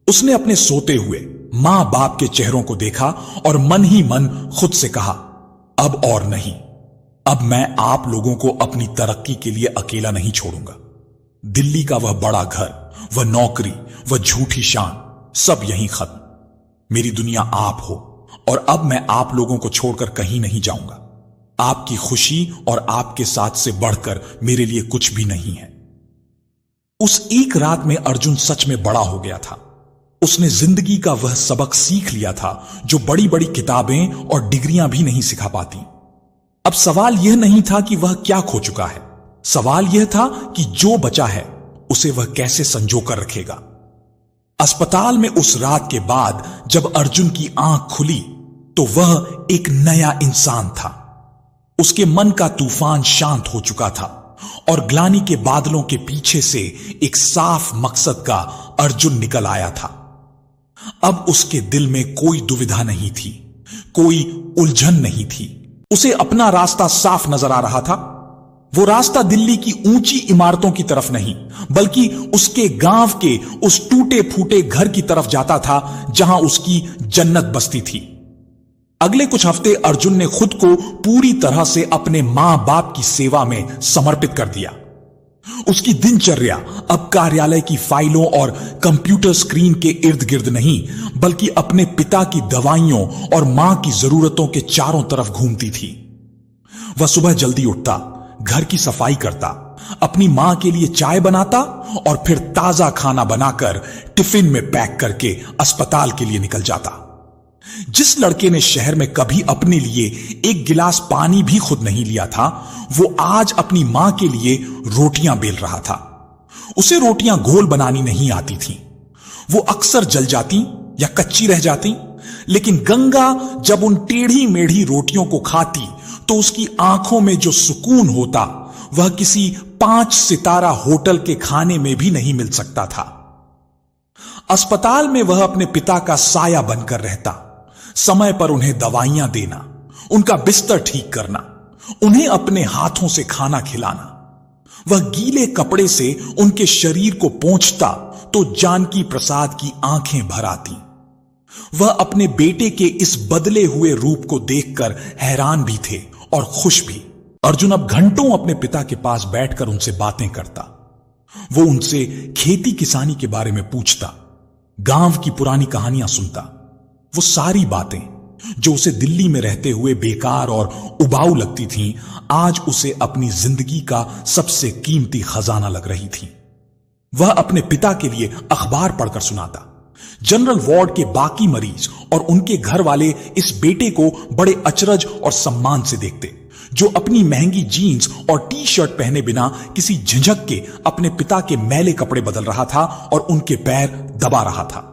उसने अपने सोते हुए मां बाप के चेहरों को देखा और मन ही मन खुद से कहा, अब और नहीं, अब मैं आप लोगों को अपनी तरक्की के लिए अकेला नहीं छोड़ूंगा। दिल्ली का वह बड़ा घर, वह नौकरी, वह झूठी शान, सब यहीं खत्म। मेरी दुनिया आप हो और अब मैं आप लोगों को छोड़कर कहीं नहीं जाऊंगा। आपकी खुशी और आपके साथ से बढ़कर मेरे लिए कुछ भी नहीं है। उस एक रात में अर्जुन सच में बड़ा हो गया था। उसने जिंदगी का वह सबक सीख लिया था जो बड़ी बड़ी किताबें और डिग्रियां भी नहीं सिखा पाती। अब सवाल यह नहीं था कि वह क्या खो चुका है, सवाल यह था कि जो बचा है उसे वह कैसे संजो कर रखेगा। अस्पताल में उस रात के बाद जब अर्जुन की आंख खुली तो वह एक नया इंसान था। उसके मन का तूफान शांत हो चुका था और ग्लानि के बादलों के पीछे से एक साफ मकसद का अर्जुन निकल आया था। अब उसके दिल में कोई दुविधा नहीं थी, कोई उलझन नहीं थी। उसे अपना रास्ता साफ नजर आ रहा था। वो रास्ता दिल्ली की ऊंची इमारतों की तरफ नहीं, बल्कि उसके गांव के उस टूटे फूटे घर की तरफ जाता था जहां उसकी जन्नत बसती थी। अगले कुछ हफ्ते अर्जुन ने खुद को पूरी तरह से अपने मां बाप की सेवा में समर्पित कर दिया। उसकी दिनचर्या अब कार्यालय की फाइलों और कंप्यूटर स्क्रीन के इर्द गिर्द नहीं, बल्कि अपने पिता की दवाइयों और मां की जरूरतों के चारों तरफ घूमती थी। वह सुबह जल्दी उठता, घर की सफाई करता, अपनी मां के लिए चाय बनाता और फिर ताजा खाना बनाकर टिफिन में पैक करके अस्पताल के लिए निकल जाता। जिस लड़के ने शहर में कभी अपने लिए एक गिलास पानी भी खुद नहीं लिया था, वो आज अपनी मां के लिए रोटियां बेल रहा था। उसे रोटियां गोल बनानी नहीं आती थीं। वो अक्सर जल जाती या कच्ची रह जाती, लेकिन गंगा जब उन टेढ़ी मेढ़ी रोटियों को खाती तो उसकी आंखों में जो सुकून होता वह किसी 5 सितारा होटल के खाने में भी नहीं मिल सकता था। अस्पताल में वह अपने पिता का साया बनकर रहता, समय पर उन्हें दवाइयां देना, उनका बिस्तर ठीक करना, उन्हें अपने हाथों से खाना खिलाना। वह गीले कपड़े से उनके शरीर को पोंछता तो जानकी प्रसाद की आंखें भर आती। वह अपने बेटे के इस बदले हुए रूप को देखकर हैरान भी थे और खुश भी। अर्जुन अब घंटों अपने पिता के पास बैठकर उनसे बातें करता। वो उनसे खेती किसानी के बारे में पूछता, गांव की पुरानी कहानियां सुनता। वो सारी बातें जो उसे दिल्ली में रहते हुए बेकार और उबाऊ लगती थीं, आज उसे अपनी जिंदगी का सबसे कीमती खजाना लग रही थीं। वह अपने पिता के लिए अखबार पढ़कर सुनाता। जनरल वार्ड के बाकी मरीज और उनके घर वाले इस बेटे को बड़े अचरज और सम्मान से देखते, जो अपनी महंगी जीन्स और टी शर्ट पहने बिना किसी झिझक के अपने पिता के मैले कपड़े बदल रहा था और उनके पैर दबा रहा था।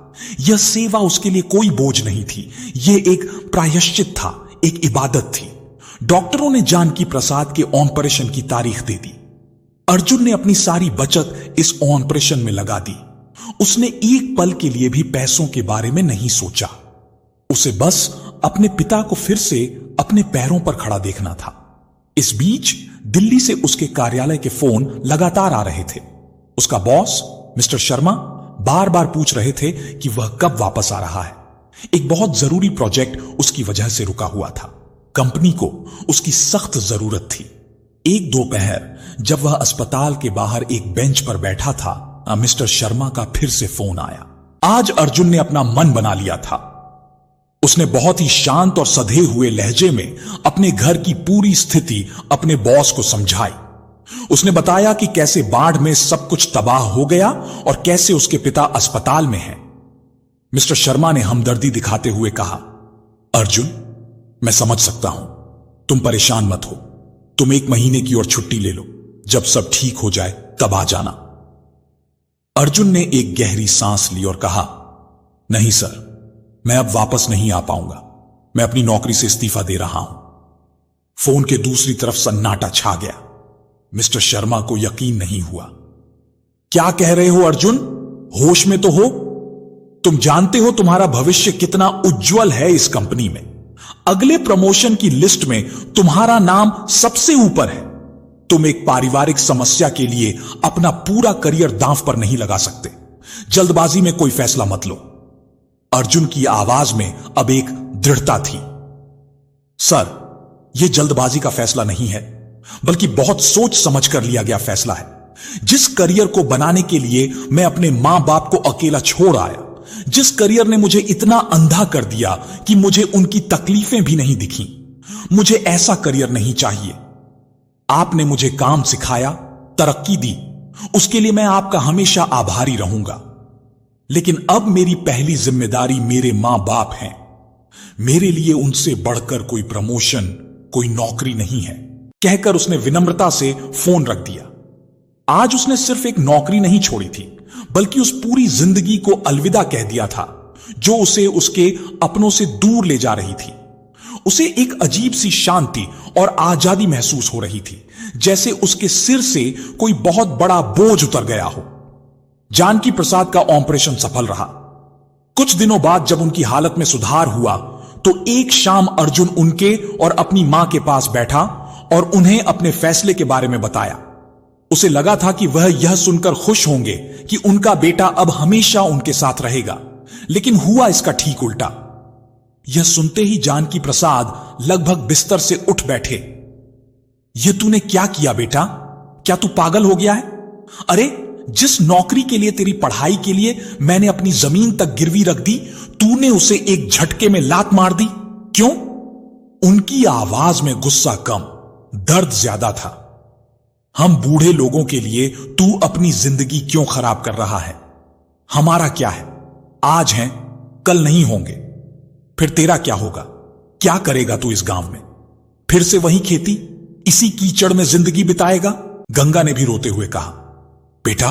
यह सेवा उसके लिए कोई बोझ नहीं थी, यह एक प्रायश्चित था, एक इबादत थी। डॉक्टरों ने जानकी प्रसाद के ऑपरेशन की तारीख दे दी। अर्जुन ने अपनी सारी बचत इस ऑपरेशन में लगा दी। उसने एक पल के लिए भी पैसों के बारे में नहीं सोचा। उसे बस अपने पिता को फिर से अपने पैरों पर खड़ा देखना था। इस बीच दिल्ली से उसके कार्यालय के फोन लगातार आ रहे थे। उसका बॉस मिस्टर शर्मा बार बार पूछ रहे थे कि वह कब वापस आ रहा है। एक बहुत जरूरी प्रोजेक्ट उसकी वजह से रुका हुआ था। कंपनी को उसकी सख्त जरूरत थी। एक दोपहर जब वह अस्पताल के बाहर एक बेंच पर बैठा था, मिस्टर शर्मा का फिर से फोन आया। आज अर्जुन ने अपना मन बना लिया था। उसने बहुत ही शांत और सधे हुए लहजे में अपने घर की पूरी स्थिति अपने बॉस को समझाई। उसने बताया कि कैसे बाढ़ में सब कुछ तबाह हो गया और कैसे उसके पिता अस्पताल में हैं। मिस्टर शर्मा ने हमदर्दी दिखाते हुए कहा, अर्जुन, मैं समझ सकता हूं, तुम परेशान मत हो। तुम 1 महीने की और छुट्टी ले लो, जब सब ठीक हो जाए तब आ जाना। अर्जुन ने एक गहरी सांस ली और कहा, नहीं सर, मैं अब वापस नहीं आ पाऊंगा। मैं अपनी नौकरी से इस्तीफा दे रहा हूं। फोन के दूसरी तरफ सन्नाटा छा गया। मिस्टर शर्मा को यकीन नहीं हुआ। क्या कह रहे हो अर्जुन? होश में तो हो? तुम जानते हो तुम्हारा भविष्य कितना उज्जवल है इस कंपनी में। अगले प्रमोशन की लिस्ट में तुम्हारा नाम सबसे ऊपर है। तुम एक पारिवारिक समस्या के लिए अपना पूरा करियर दांव पर नहीं लगा सकते। जल्दबाजी में कोई फैसला मत लो। अर्जुन की आवाज में अब एक दृढ़ता थी। सर, यह जल्दबाजी का फैसला नहीं है, बल्कि बहुत सोच समझ कर लिया गया फैसला है। जिस करियर को बनाने के लिए मैं अपने मां बाप को अकेला छोड़ आया, जिस करियर ने मुझे इतना अंधा कर दिया कि मुझे उनकी तकलीफें भी नहीं दिखी, मुझे ऐसा करियर नहीं चाहिए। आपने मुझे काम सिखाया, तरक्की दी, उसके लिए मैं आपका हमेशा आभारी रहूंगा। लेकिन अब मेरी पहली जिम्मेदारी मेरे मां बाप हैं। मेरे लिए उनसे बढ़कर कोई प्रमोशन, कोई नौकरी नहीं है, कहकर उसने विनम्रता से फोन रख दिया। आज उसने सिर्फ एक नौकरी नहीं छोड़ी थी, बल्कि उस पूरी जिंदगी को अलविदा कह दिया था जो उसे उसके अपनों से दूर ले जा रही थी। उसे एक अजीब सी शांति और आजादी महसूस हो रही थी, जैसे उसके सिर से कोई बहुत बड़ा बोझ उतर गया हो। जानकी प्रसाद का ऑपरेशन सफल रहा। कुछ दिनों बाद जब उनकी हालत में सुधार हुआ तो एक शाम अर्जुन उनके और अपनी मां के पास बैठा और उन्हें अपने फैसले के बारे में बताया। उसे लगा था कि वह यह सुनकर खुश होंगे कि उनका बेटा अब हमेशा उनके साथ रहेगा, लेकिन हुआ इसका ठीक उल्टा। यह सुनते ही जानकी प्रसाद लगभग बिस्तर से उठ बैठे। यह तूने क्या किया बेटा? क्या तू पागल हो गया है? अरे, जिस नौकरी के लिए, तेरी पढ़ाई के लिए मैंने अपनी जमीन तक गिरवी रख दी, तूने उसे एक झटके में लात मार दी। क्यों? उनकी आवाज में गुस्सा कम, दर्द ज्यादा था। हम बूढ़े लोगों के लिए तू अपनी जिंदगी क्यों खराब कर रहा है? हमारा क्या है? आज हैं, कल नहीं होंगे। फिर तेरा क्या होगा? क्या करेगा तू इस गांव में? फिर से वही खेती, इसी कीचड़ में जिंदगी बिताएगा? गंगा ने भी रोते हुए कहा, बेटा,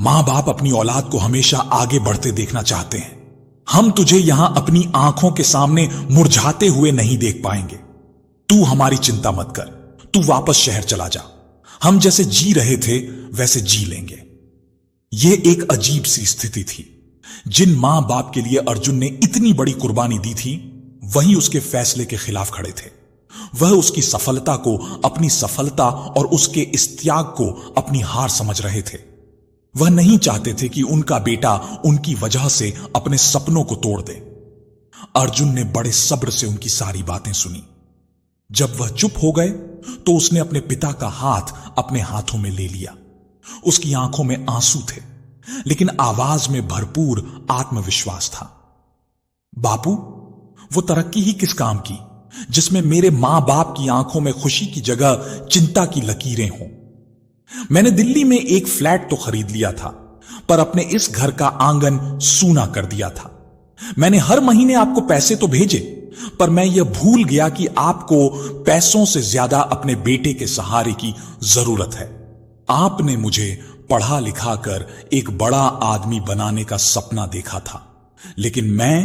मां बाप अपनी औलाद को हमेशा आगे बढ़ते देखना चाहते हैं। हम तुझे यहां अपनी आंखों के सामने मुरझाते हुए नहीं देख पाएंगे। तू हमारी चिंता मत कर, तू वापस शहर चला जा। हम जैसे जी रहे थे वैसे जी लेंगे। यह एक अजीब सी स्थिति थी। जिन मां बाप के लिए अर्जुन ने इतनी बड़ी कुर्बानी दी थी, वही उसके फैसले के खिलाफ खड़े थे। वह उसकी सफलता को अपनी सफलता और उसके इस त्याग को अपनी हार समझ रहे थे। वह नहीं चाहते थे कि उनका बेटा उनकी वजह से अपने सपनों को तोड़ दे। अर्जुन ने बड़े सब्र से उनकी सारी बातें सुनी। जब वह चुप हो गए तो उसने अपने पिता का हाथ अपने हाथों में ले लिया। उसकी आंखों में आंसू थे, लेकिन आवाज में भरपूर आत्मविश्वास था। बापू, वो तरक्की ही किस काम की जिसमें मेरे मां बाप की आंखों में खुशी की जगह चिंता की लकीरें हों। मैंने दिल्ली में एक फ्लैट तो खरीद लिया था, पर अपने इस घर का आंगन सूना कर दिया था। मैंने हर महीने आपको पैसे तो भेजे, पर मैं यह भूल गया कि आपको पैसों से ज्यादा अपने बेटे के सहारे की जरूरत है। आपने मुझे पढ़ा लिखा कर एक बड़ा आदमी बनाने का सपना देखा था, लेकिन मैं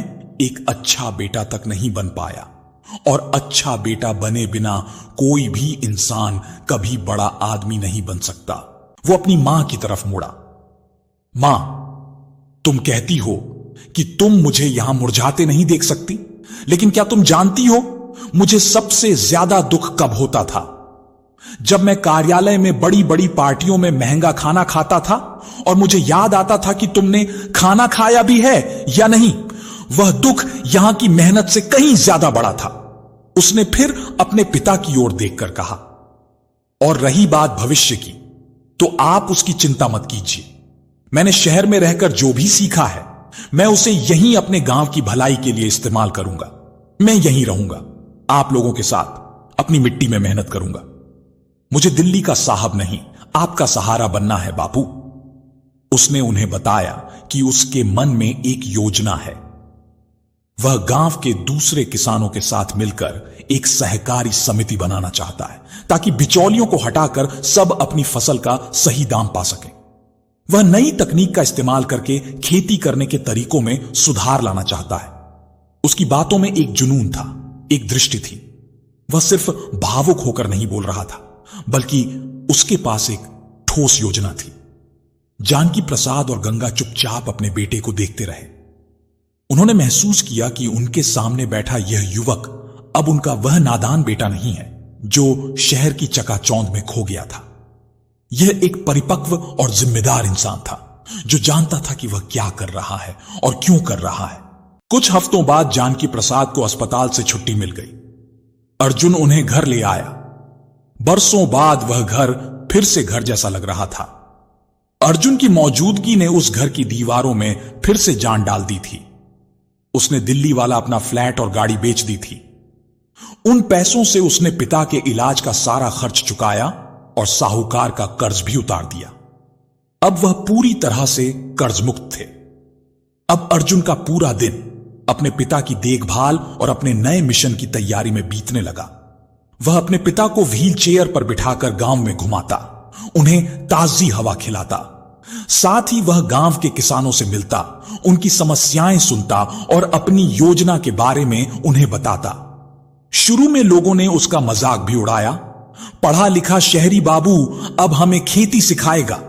एक अच्छा बेटा तक नहीं बन पाया, और अच्छा बेटा बने बिना कोई भी इंसान कभी बड़ा आदमी नहीं बन सकता। वो अपनी मां की तरफ मुड़ा। मां, तुम कहती हो कि तुम मुझे यहां मुरझाते नहीं देख सकती, लेकिन क्या तुम जानती हो मुझे सबसे ज्यादा दुख कब होता था? जब मैं कार्यालय में बड़ी बड़ी पार्टियों में महंगा खाना खाता था और मुझे याद आता था कि तुमने खाना खाया भी है या नहीं। वह दुख यहां की मेहनत से कहीं ज्यादा बड़ा था। उसने फिर अपने पिता की ओर देखकर कहा, और रही बात भविष्य की, तो आप उसकी चिंता मत कीजिए। मैंने शहर में रहकर जो भी सीखा है, मैं उसे यहीं अपने गांव की भलाई के लिए इस्तेमाल करूंगा। मैं यहीं रहूंगा, आप लोगों के साथ अपनी मिट्टी में मेहनत करूंगा। मुझे दिल्ली का साहब नहीं, आपका सहारा बनना है बापू। उसने उन्हें बताया कि उसके मन में एक योजना है। वह गांव के दूसरे किसानों के साथ मिलकर एक सहकारी समिति बनाना चाहता है, ताकि बिचौलियों को हटाकर सब अपनी फसल का सही दाम पा सकें। वह नई तकनीक का इस्तेमाल करके खेती करने के तरीकों में सुधार लाना चाहता है। उसकी बातों में एक जुनून था, एक दृष्टि थी। वह सिर्फ भावुक होकर नहीं बोल रहा था, बल्कि उसके पास एक ठोस योजना थी। जानकी प्रसाद और गंगा चुपचाप अपने बेटे को देखते रहे। उन्होंने महसूस किया कि उनके सामने बैठा यह युवक अब उनका वह नादान बेटा नहीं है जो शहर की चकाचौंध में खो गया था। यह एक परिपक्व और जिम्मेदार इंसान था जो जानता था कि वह क्या कर रहा है और क्यों कर रहा है। कुछ हफ्तों बाद जानकी प्रसाद को अस्पताल से छुट्टी मिल गई। अर्जुन उन्हें घर ले आया। बरसों बाद वह घर फिर से घर जैसा लग रहा था। अर्जुन की मौजूदगी ने उस घर की दीवारों में फिर से जान डाल दी थी। उसने दिल्ली वाला अपना फ्लैट और गाड़ी बेच दी थी। उन पैसों से उसने पिता के इलाज का सारा खर्च चुकाया और साहूकार का कर्ज भी उतार दिया। अब वह पूरी तरह से कर्ज मुक्त थे। अब अर्जुन का पूरा दिन अपने पिता की देखभाल और अपने नए मिशन की तैयारी में बीतने लगा। वह अपने पिता को व्हील चेयर पर बिठाकर गांव में घुमाता, उन्हें ताजी हवा खिलाता। साथ ही वह गांव के किसानों से मिलता, उनकी समस्याएं सुनता और अपनी योजना के बारे में उन्हें बताता। शुरू में लोगों ने उसका मजाक भी उड़ाया, पढ़ा लिखा शहरी बाबू अब हमें खेती सिखाएगा।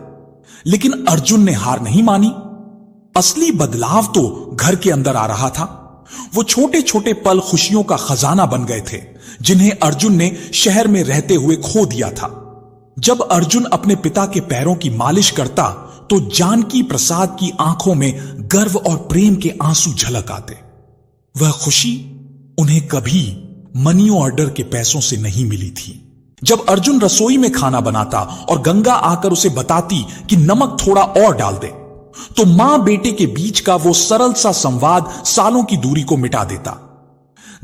लेकिन अर्जुन ने हार नहीं मानी। असली बदलाव तो घर के अंदर आ रहा था। वो छोटे छोटे पल खुशियों का खजाना बन गए थे जिन्हें अर्जुन ने शहर में रहते हुए खो दिया था। जब अर्जुन अपने पिता के पैरों की मालिश करता तो जानकी प्रसाद की आंखों में गर्व और प्रेम के आंसू झलक आते। वह खुशी उन्हें कभी मनी ऑर्डर के पैसों से नहीं मिली थी। जब अर्जुन रसोई में खाना बनाता और गंगा आकर उसे बताती कि नमक थोड़ा और डाल दे, तो मां बेटे के बीच का वो सरल सा संवाद सालों की दूरी को मिटा देता।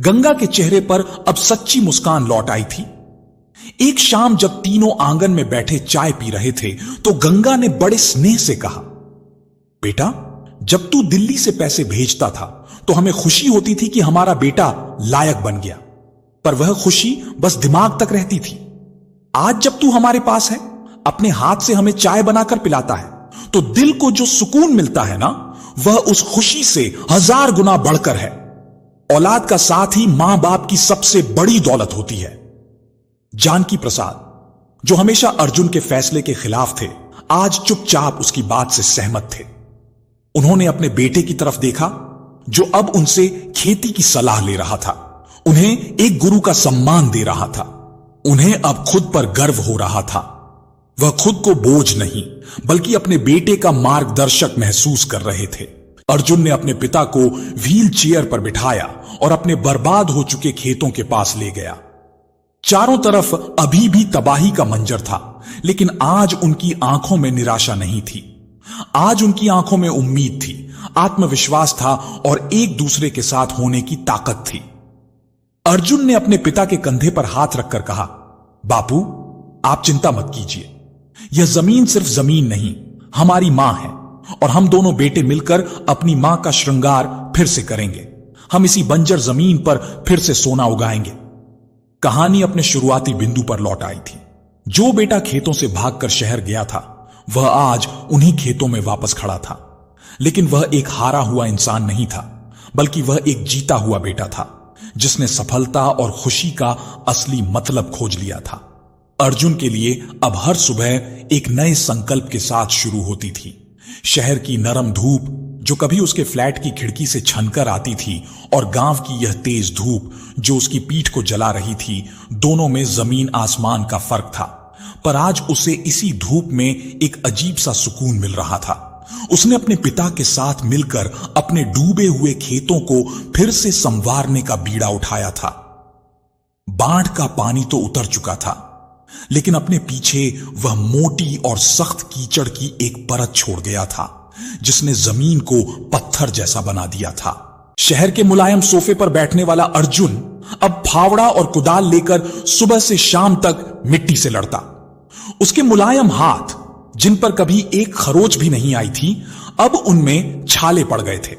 गंगा के चेहरे पर अब सच्ची मुस्कान लौट आई थी। एक शाम जब तीनों आंगन में बैठे चाय पी रहे थे तो गंगा ने बड़े स्नेह से कहा, बेटा, जब तू दिल्ली से पैसे भेजता था तो हमें खुशी होती थी कि हमारा बेटा लायक बन गया, पर वह खुशी बस दिमाग तक रहती थी। आज जब तू हमारे पास है, अपने हाथ से हमें चाय बनाकर पिलाता है, तो दिल को जो सुकून मिलता है ना, वह उस खुशी से 1000 गुना बढ़कर है। औलाद का साथ ही मां बाप की सबसे बड़ी दौलत होती है। जानकी प्रसाद, जो हमेशा अर्जुन के फैसले के खिलाफ थे, आज चुपचाप उसकी बात से सहमत थे। उन्होंने अपने बेटे की तरफ देखा जो अब उनसे खेती की सलाह ले रहा था, उन्हें एक गुरु का सम्मान दे रहा था। उन्हें अब खुद पर गर्व हो रहा था। वह खुद को बोझ नहीं बल्कि अपने बेटे का मार्गदर्शक महसूस कर रहे थे। अर्जुन ने अपने पिता को व्हील चेयर पर बिठाया और अपने बर्बाद हो चुके खेतों के पास ले गया। चारों तरफ अभी भी तबाही का मंजर था, लेकिन आज उनकी आंखों में निराशा नहीं थी। आज उनकी आंखों में उम्मीद थी, आत्मविश्वास था और एक दूसरे के साथ होने की ताकत थी। अर्जुन ने अपने पिता के कंधे पर हाथ रखकर कहा, बापू, आप चिंता मत कीजिए। यह जमीन सिर्फ जमीन नहीं, हमारी मां है और हम दोनों बेटे मिलकर अपनी मां का श्रृंगार फिर से करेंगे। हम इसी बंजर जमीन पर फिर से सोना उगाएंगे। कहानी अपने शुरुआती बिंदु पर लौट आई थी। जो बेटा खेतों से भागकर शहर गया था, वह आज उन्हीं खेतों में वापस खड़ा था। लेकिन वह एक हारा हुआ इंसान नहीं था, बल्कि वह एक जीता हुआ बेटा था जिसने सफलता और खुशी का असली मतलब खोज लिया था। अर्जुन के लिए अब हर सुबह एक नए संकल्प के साथ शुरू होती थी। शहर की नरम धूप जो कभी उसके फ्लैट की खिड़की से छनकर आती थी और गांव की यह तेज धूप जो उसकी पीठ को जला रही थी, दोनों में जमीन आसमान का फर्क था। पर आज उसे इसी धूप में एक अजीब सा सुकून मिल रहा था। उसने अपने पिता के साथ मिलकर अपने डूबे हुए खेतों को फिर से संवारने का बीड़ा उठाया था। बाढ़ का पानी तो उतर चुका था, लेकिन अपने पीछे वह मोटी और सख्त कीचड़ की एक परत छोड़ गया था जिसने जमीन को पत्थर जैसा बना दिया था। शहर के मुलायम सोफे पर बैठने वाला अर्जुन अब फावड़ा और कुदाल लेकर सुबह से शाम तक मिट्टी से लड़ता। उसके मुलायम हाथ, जिन पर कभी एक खरोच भी नहीं आई थी, अब उनमें छाले पड़ गए थे।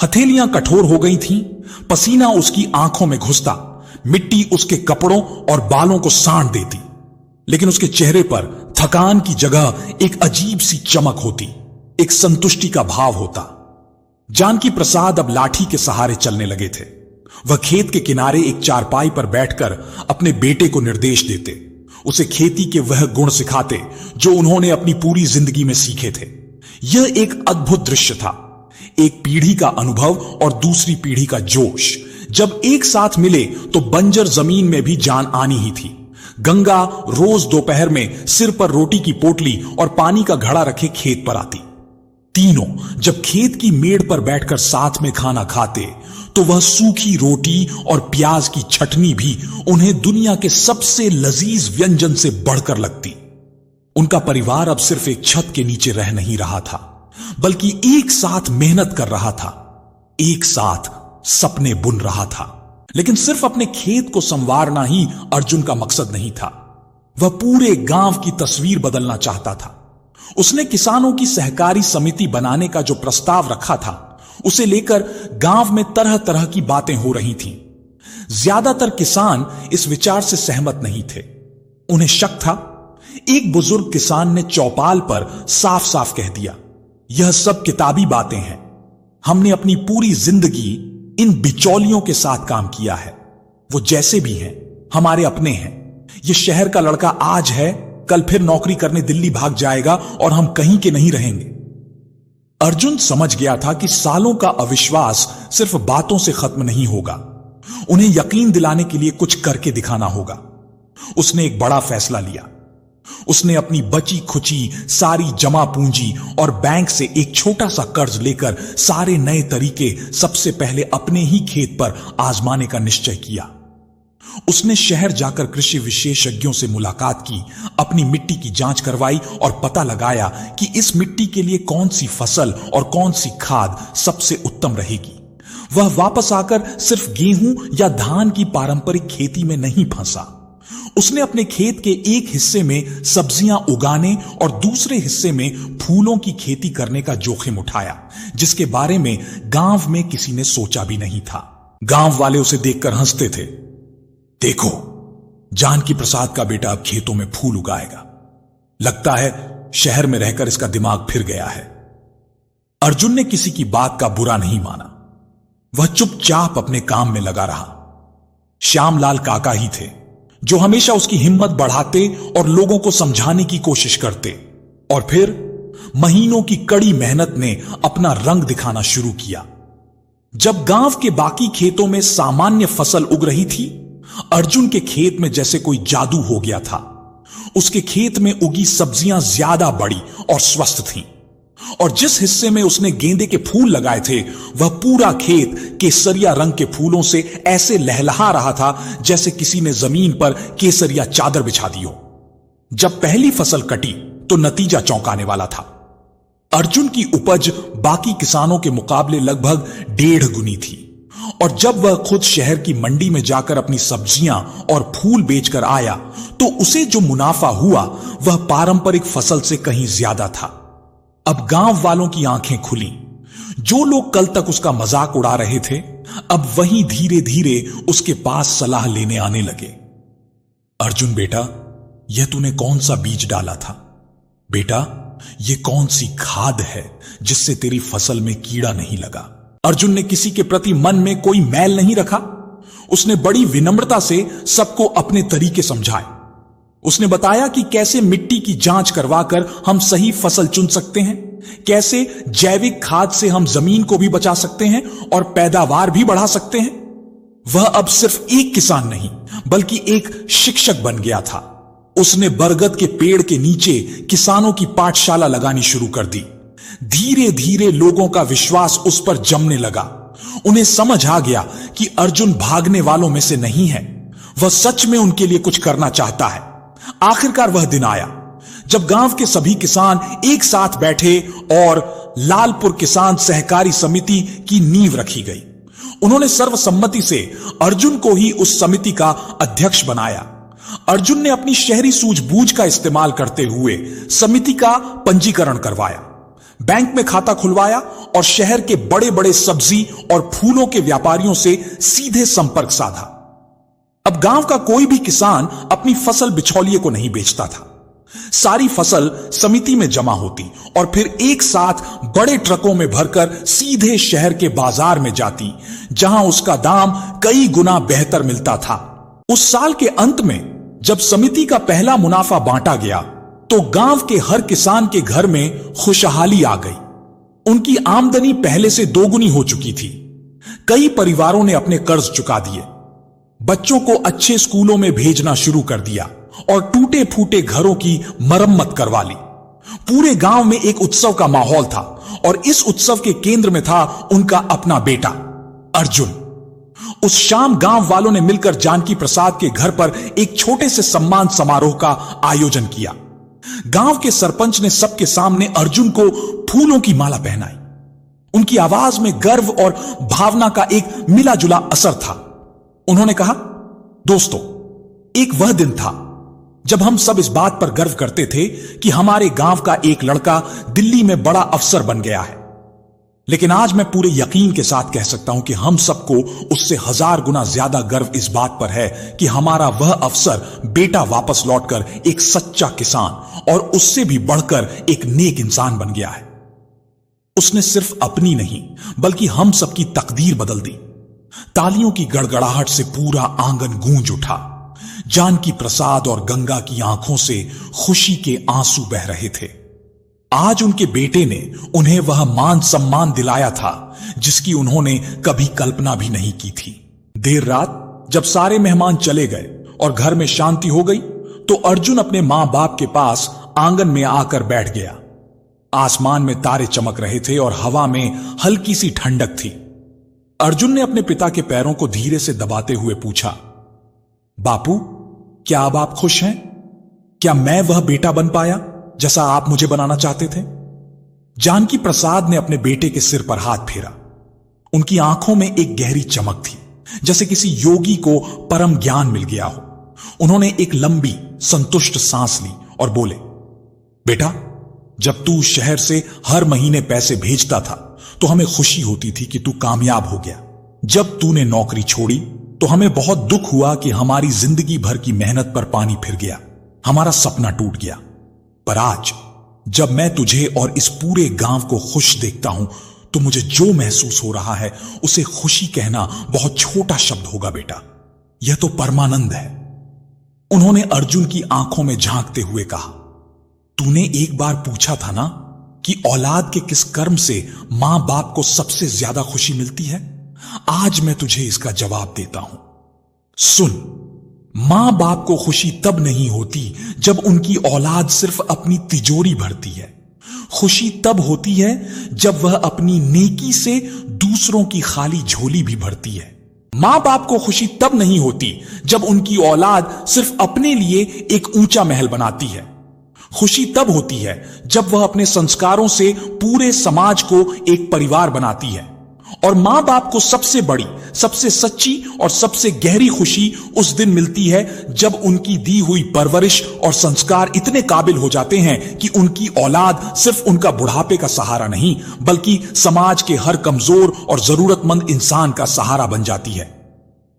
हथेलियां कठोर हो गई थीं, पसीना उसकी आंखों में घुसता, मिट्टी उसके कपड़ों और बालों को सांड देती। लेकिन उसके चेहरे पर थकान की जगह एक अजीब सी चमक होती, एक संतुष्टि का भाव होता। जानकी प्रसाद अब लाठी के सहारे चलने लगे थे। वह खेत के किनारे एक चारपाई पर बैठकर अपने बेटे को निर्देश देते, उसे खेती के वह गुण सिखाते जो उन्होंने अपनी पूरी जिंदगी में सीखे थे। यह एक अद्भुत दृश्य था, एक पीढ़ी का अनुभव और दूसरी पीढ़ी का जोश जब एक साथ मिले तो बंजर जमीन में भी जान आनी ही थी। गंगा रोज दोपहर में सिर पर रोटी की पोटली और पानी का घड़ा रखे खेत पर आती। तीनों जब खेत की मेड़ पर बैठकर साथ में खाना खाते तो वह सूखी रोटी और प्याज की चटनी भी उन्हें दुनिया के सबसे लजीज व्यंजन से बढ़कर लगती। उनका परिवार अब सिर्फ एक छत के नीचे रह नहीं रहा था, बल्कि एक साथ मेहनत कर रहा था, एक साथ सपने बुन रहा था। लेकिन सिर्फ अपने खेत को संवारना ही अर्जुन का मकसद नहीं था, वह पूरे गांव की तस्वीर बदलना चाहता था। उसने किसानों की सहकारी समिति बनाने का जो प्रस्ताव रखा था, उसे लेकर गांव में तरह तरह की बातें हो रही थीं। ज्यादातर किसान इस विचार से सहमत नहीं थे। उन्हें शक था। एक बुजुर्ग किसान ने चौपाल पर साफ साफ कह दिया, यह सब किताबी बातें हैं। हमने अपनी पूरी जिंदगी इन बिचौलियों के साथ काम किया है। वो जैसे भी हैं, हमारे अपने हैं। ये शहर का लड़का आज है, कल फिर नौकरी करने दिल्ली भाग जाएगा और हम कहीं के नहीं रहेंगे। अर्जुन समझ गया था कि सालों का अविश्वास सिर्फ बातों से खत्म नहीं होगा, उन्हें यकीन दिलाने के लिए कुछ करके दिखाना होगा। उसने एक बड़ा फैसला लिया। उसने अपनी बची खुची सारी जमा पूंजी और बैंक से एक छोटा सा कर्ज लेकर सारे नए तरीके सबसे पहले अपने ही खेत पर आजमाने का निश्चय किया। उसने शहर जाकर कृषि विशेषज्ञों से मुलाकात की, अपनी मिट्टी की जांच करवाई और पता लगाया कि इस मिट्टी के लिए कौन सी फसल और कौन सी खाद सबसे उत्तम रहेगी। वह वापस आकर सिर्फ गेहूं या धान की पारंपरिक खेती में नहीं फंसा। उसने अपने खेत के एक हिस्से में सब्जियां उगाने और दूसरे हिस्से में फूलों की खेती करने का जोखिम उठाया, जिसके बारे में गांव में किसी ने सोचा भी नहीं था। गांव वाले उसे देखकर हंसते थे। देखो, जानकी प्रसाद का बेटा अब खेतों में फूल उगाएगा। लगता है शहर में रहकर इसका दिमाग फिर गया है। अर्जुन ने किसी की बात का बुरा नहीं माना। वह चुपचाप अपने काम में लगा रहा। श्यामलाल काका ही थे जो हमेशा उसकी हिम्मत बढ़ाते और लोगों को समझाने की कोशिश करते। और फिर महीनों की कड़ी मेहनत ने अपना रंग दिखाना शुरू किया। जब गांव के बाकी खेतों में सामान्य फसल उग रही थी, अर्जुन के खेत में जैसे कोई जादू हो गया था। उसके खेत में उगी सब्जियां ज्यादा बड़ी और स्वस्थ थीं, और जिस हिस्से में उसने गेंदे के फूल लगाए थे, वह पूरा खेत केसरिया रंग के फूलों से ऐसे लहलहा रहा था जैसे किसी ने जमीन पर केसरिया चादर बिछा दी हो। जब पहली फसल कटी तो नतीजा चौंकाने वाला था। अर्जुन की उपज बाकी किसानों के मुकाबले लगभग 1.5 गुनी थी, और जब वह खुद शहर की मंडी में जाकर अपनी सब्जियां और फूल बेचकर आया तो उसे जो मुनाफा हुआ वह पारंपरिक फसल से कहीं ज्यादा था। अब गांव वालों की आंखें खुली। जो लोग कल तक उसका मजाक उड़ा रहे थे, अब वही धीरे धीरे उसके पास सलाह लेने आने लगे। अर्जुन बेटा, यह तूने कौन सा बीज डाला था? बेटा, यह कौन सी खाद है जिससे तेरी फसल में कीड़ा नहीं लगा? अर्जुन ने किसी के प्रति मन में कोई मैल नहीं रखा। उसने बड़ी विनम्रता से सबको अपने तरीके समझाए। उसने बताया कि कैसे मिट्टी की जांच करवाकर हम सही फसल चुन सकते हैं, कैसे जैविक खाद से हम जमीन को भी बचा सकते हैं और पैदावार भी बढ़ा सकते हैं। वह अब सिर्फ एक किसान नहीं, बल्कि एक शिक्षक बन गया था। उसने बरगद के पेड़ के नीचे किसानों की पाठशाला लगानी शुरू कर दी। धीरे धीरे लोगों का विश्वास उस पर जमने लगा। उन्हें समझ आ गया कि अर्जुन भागने वालों में से नहीं है, वह सच में उनके लिए कुछ करना चाहता है। आखिरकार वह दिन आया जब गांव के सभी किसान एक साथ बैठे और लालपुर किसान सहकारी समिति की नींव रखी गई। उन्होंने सर्वसम्मति से अर्जुन को ही उस समिति का अध्यक्ष बनाया। अर्जुन ने अपनी शहरी सूझबूझ का इस्तेमाल करते हुए समिति का पंजीकरण करवाया, बैंक में खाता खुलवाया और शहर के बड़े बड़े सब्जी और फूलों के व्यापारियों से सीधे संपर्क साधा। अब गांव का कोई भी किसान अपनी फसल बिचौलिए को नहीं बेचता था। सारी फसल समिति में जमा होती और फिर एक साथ बड़े ट्रकों में भरकर सीधे शहर के बाजार में जाती, जहां उसका दाम कई गुना बेहतर मिलता था। उस साल के अंत में जब समिति का पहला मुनाफा बांटा गया तो गांव के हर किसान के घर में खुशहाली आ गई। उनकी आमदनी पहले से 2 गुनी हो चुकी थी। कई परिवारों ने अपने कर्ज चुका दिए, बच्चों को अच्छे स्कूलों में भेजना शुरू कर दिया और टूटे फूटे घरों की मरम्मत करवा ली। पूरे गांव में एक उत्सव का माहौल था और इस उत्सव के केंद्र में था उनका अपना बेटा अर्जुन। उस शाम गांव वालों ने मिलकर जानकी प्रसाद के घर पर एक छोटे से सम्मान समारोह का आयोजन किया। गांव के सरपंच ने सबके सामने अर्जुन को फूलों की माला पहनाई। उनकी आवाज में गर्व और भावना का एक मिला जुला असर था। उन्होंने कहा, दोस्तों, एक वह दिन था जब हम सब इस बात पर गर्व करते थे कि हमारे गांव का एक लड़का दिल्ली में बड़ा अफसर बन गया है। लेकिन आज मैं पूरे यकीन के साथ कह सकता हूं कि हम सबको उससे 1000 गुना ज्यादा गर्व इस बात पर है कि हमारा वह अफसर बेटा वापस लौटकर एक सच्चा किसान और उससे भी बढ़कर एक नेक इंसान बन गया है। उसने सिर्फ अपनी नहीं बल्कि हम सबकी तकदीर बदल दी। तालियों की गड़गड़ाहट से पूरा आंगन गूंज उठा। जानकी प्रसाद और गंगा की आंखों से खुशी के आंसू बह रहे थे। आज उनके बेटे ने उन्हें वह मान सम्मान दिलाया था जिसकी उन्होंने कभी कल्पना भी नहीं की थी। देर रात जब सारे मेहमान चले गए और घर में शांति हो गई तो अर्जुन अपने मां बाप के पास आंगन में आकर बैठ गया। आसमान में तारे चमक रहे थे और हवा में हल्की सी ठंडक थी। अर्जुन ने अपने पिता के पैरों को धीरे से दबाते हुए पूछा, बापू, क्या अब आप खुश हैं? क्या मैं वह बेटा बन पाया जैसा आप मुझे बनाना चाहते थे? जानकी प्रसाद ने अपने बेटे के सिर पर हाथ फेरा। उनकी आंखों में एक गहरी चमक थी, जैसे किसी योगी को परम ज्ञान मिल गया हो। उन्होंने एक लंबी संतुष्ट सांस ली और बोले, बेटा, जब तू शहर से हर महीने पैसे भेजता था तो हमें खुशी होती थी कि तू कामयाब हो गया। जब तूने नौकरी छोड़ी तो हमें बहुत दुख हुआ कि हमारी जिंदगी भर की मेहनत पर पानी फिर गया, हमारा सपना टूट गया। पर आज जब मैं तुझे और इस पूरे गांव को खुश देखता हूं तो मुझे जो महसूस हो रहा है उसे खुशी कहना बहुत छोटा शब्द होगा बेटा, यह तो परमानंद है। उन्होंने अर्जुन की आंखों में झांकते हुए कहा, तूने एक बार पूछा था ना कि औलाद के किस कर्म से मां बाप को सबसे ज्यादा खुशी मिलती है? आज मैं तुझे इसका जवाब देता हूं। सुन, मां बाप को खुशी तब नहीं होती जब उनकी औलाद सिर्फ अपनी तिजोरी भरती है। खुशी तब होती है जब वह अपनी नेकी से दूसरों की खाली झोली भी भरती है। मां बाप को खुशी तब नहीं होती जब उनकी औलाद सिर्फ अपने लिए एक ऊंचा महल बनाती है। खुशी तब होती है जब वह अपने संस्कारों से पूरे समाज को एक परिवार बनाती है। और मां बाप को सबसे बड़ी, सबसे सच्ची और सबसे गहरी खुशी उस दिन मिलती है जब उनकी दी हुई परवरिश और संस्कार इतने काबिल हो जाते हैं कि उनकी औलाद सिर्फ उनका बुढ़ापे का सहारा नहीं बल्कि समाज के हर कमजोर और जरूरतमंद इंसान का सहारा बन जाती है।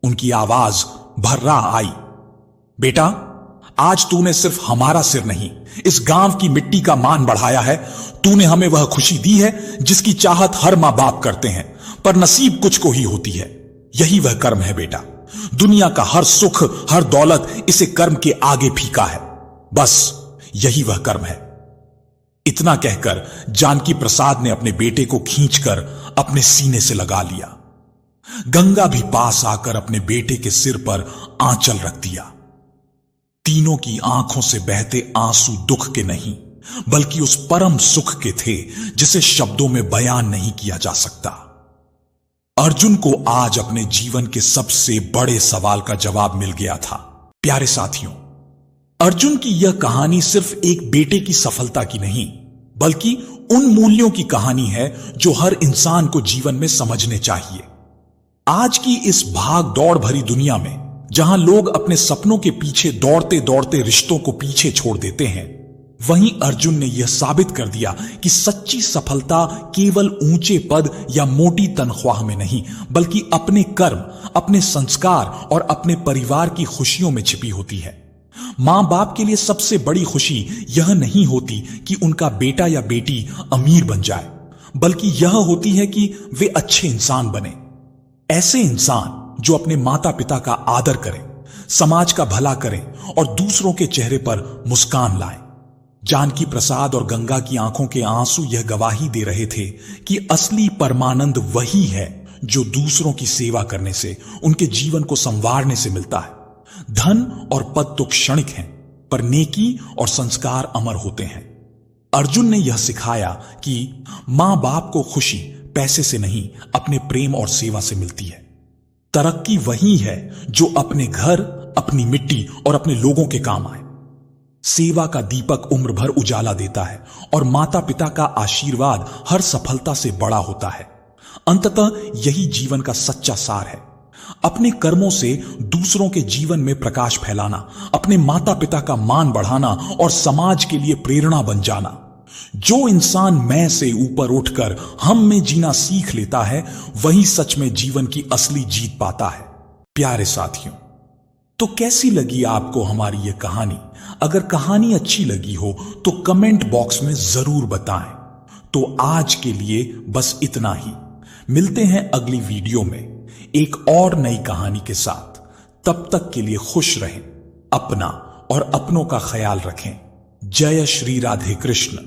उनकी आवाज भर्रा आई, बेटा, आज तूने सिर्फ हमारा सिर नहीं, इस गांव की मिट्टी का मान बढ़ाया है। तूने हमें वह खुशी दी है जिसकी चाहत हर मां बाप करते हैं, पर नसीब कुछ को ही होती है। यही वह कर्म है बेटा। दुनिया का हर सुख, हर दौलत इसे कर्म के आगे फीका है। बस यही वह कर्म है। इतना कहकर जानकी प्रसाद ने अपने बेटे को खींचकर अपने सीने से लगा लिया। गंगा भी पास आकर अपने बेटे के सिर पर आंचल रख दिया। तीनों की आंखों से बहते आंसू दुख के नहीं बल्कि उस परम सुख के थे जिसे शब्दों में बयान नहीं किया जा सकता। अर्जुन को आज अपने जीवन के सबसे बड़े सवाल का जवाब मिल गया था। प्यारे साथियों, अर्जुन की यह कहानी सिर्फ एक बेटे की सफलता की नहीं बल्कि उन मूल्यों की कहानी है जो हर इंसान को जीवन में समझने चाहिए। आज की इस भाग दौड़ भरी दुनिया में जहां लोग अपने सपनों के पीछे दौड़ते दौड़ते रिश्तों को पीछे छोड़ देते हैं, वहीं अर्जुन ने यह साबित कर दिया कि सच्ची सफलता केवल ऊंचे पद या मोटी तनख्वाह में नहीं बल्कि अपने कर्म, अपने संस्कार और अपने परिवार की खुशियों में छिपी होती है। मां बाप के लिए सबसे बड़ी खुशी यह नहीं होती कि उनका बेटा या बेटी अमीर बन जाए, बल्कि यह होती है कि वे अच्छे इंसान बने। ऐसे इंसान जो अपने माता पिता का आदर करें, समाज का भला करें और दूसरों के चेहरे पर मुस्कान लाएं। जानकी प्रसाद और गंगा की आंखों के आंसू यह गवाही दे रहे थे कि असली परमानंद वही है जो दूसरों की सेवा करने से, उनके जीवन को संवारने से मिलता है। धन और पद तो क्षणिक हैं, पर नेकी और संस्कार अमर होते हैं। अर्जुन ने यह सिखाया कि मां बाप को खुशी पैसे से नहीं, अपने प्रेम और सेवा से मिलती है। तरक्की वही है जो अपने घर, अपनी मिट्टी और अपने लोगों के काम आए। सेवा का दीपक उम्र भर उजाला देता है और माता पिता का आशीर्वाद हर सफलता से बड़ा होता है। अंततः यही जीवन का सच्चा सार है। अपने कर्मों से दूसरों के जीवन में प्रकाश फैलाना, अपने माता पिता का मान बढ़ाना और समाज के लिए प्रेरणा बन जाना। जो इंसान मैं से ऊपर उठकर हम में जीना सीख लेता है, वही सच में जीवन की असली जीत पाता है। प्यारे साथियों, तो कैसी लगी आपको हमारी यह कहानी? अगर कहानी अच्छी लगी हो तो कमेंट बॉक्स में जरूर बताएं। तो आज के लिए बस इतना ही। मिलते हैं अगली वीडियो में एक और नई कहानी के साथ। तब तक के लिए खुश रहें, अपना और अपनों का ख्याल रखें। जय श्री राधे कृष्ण।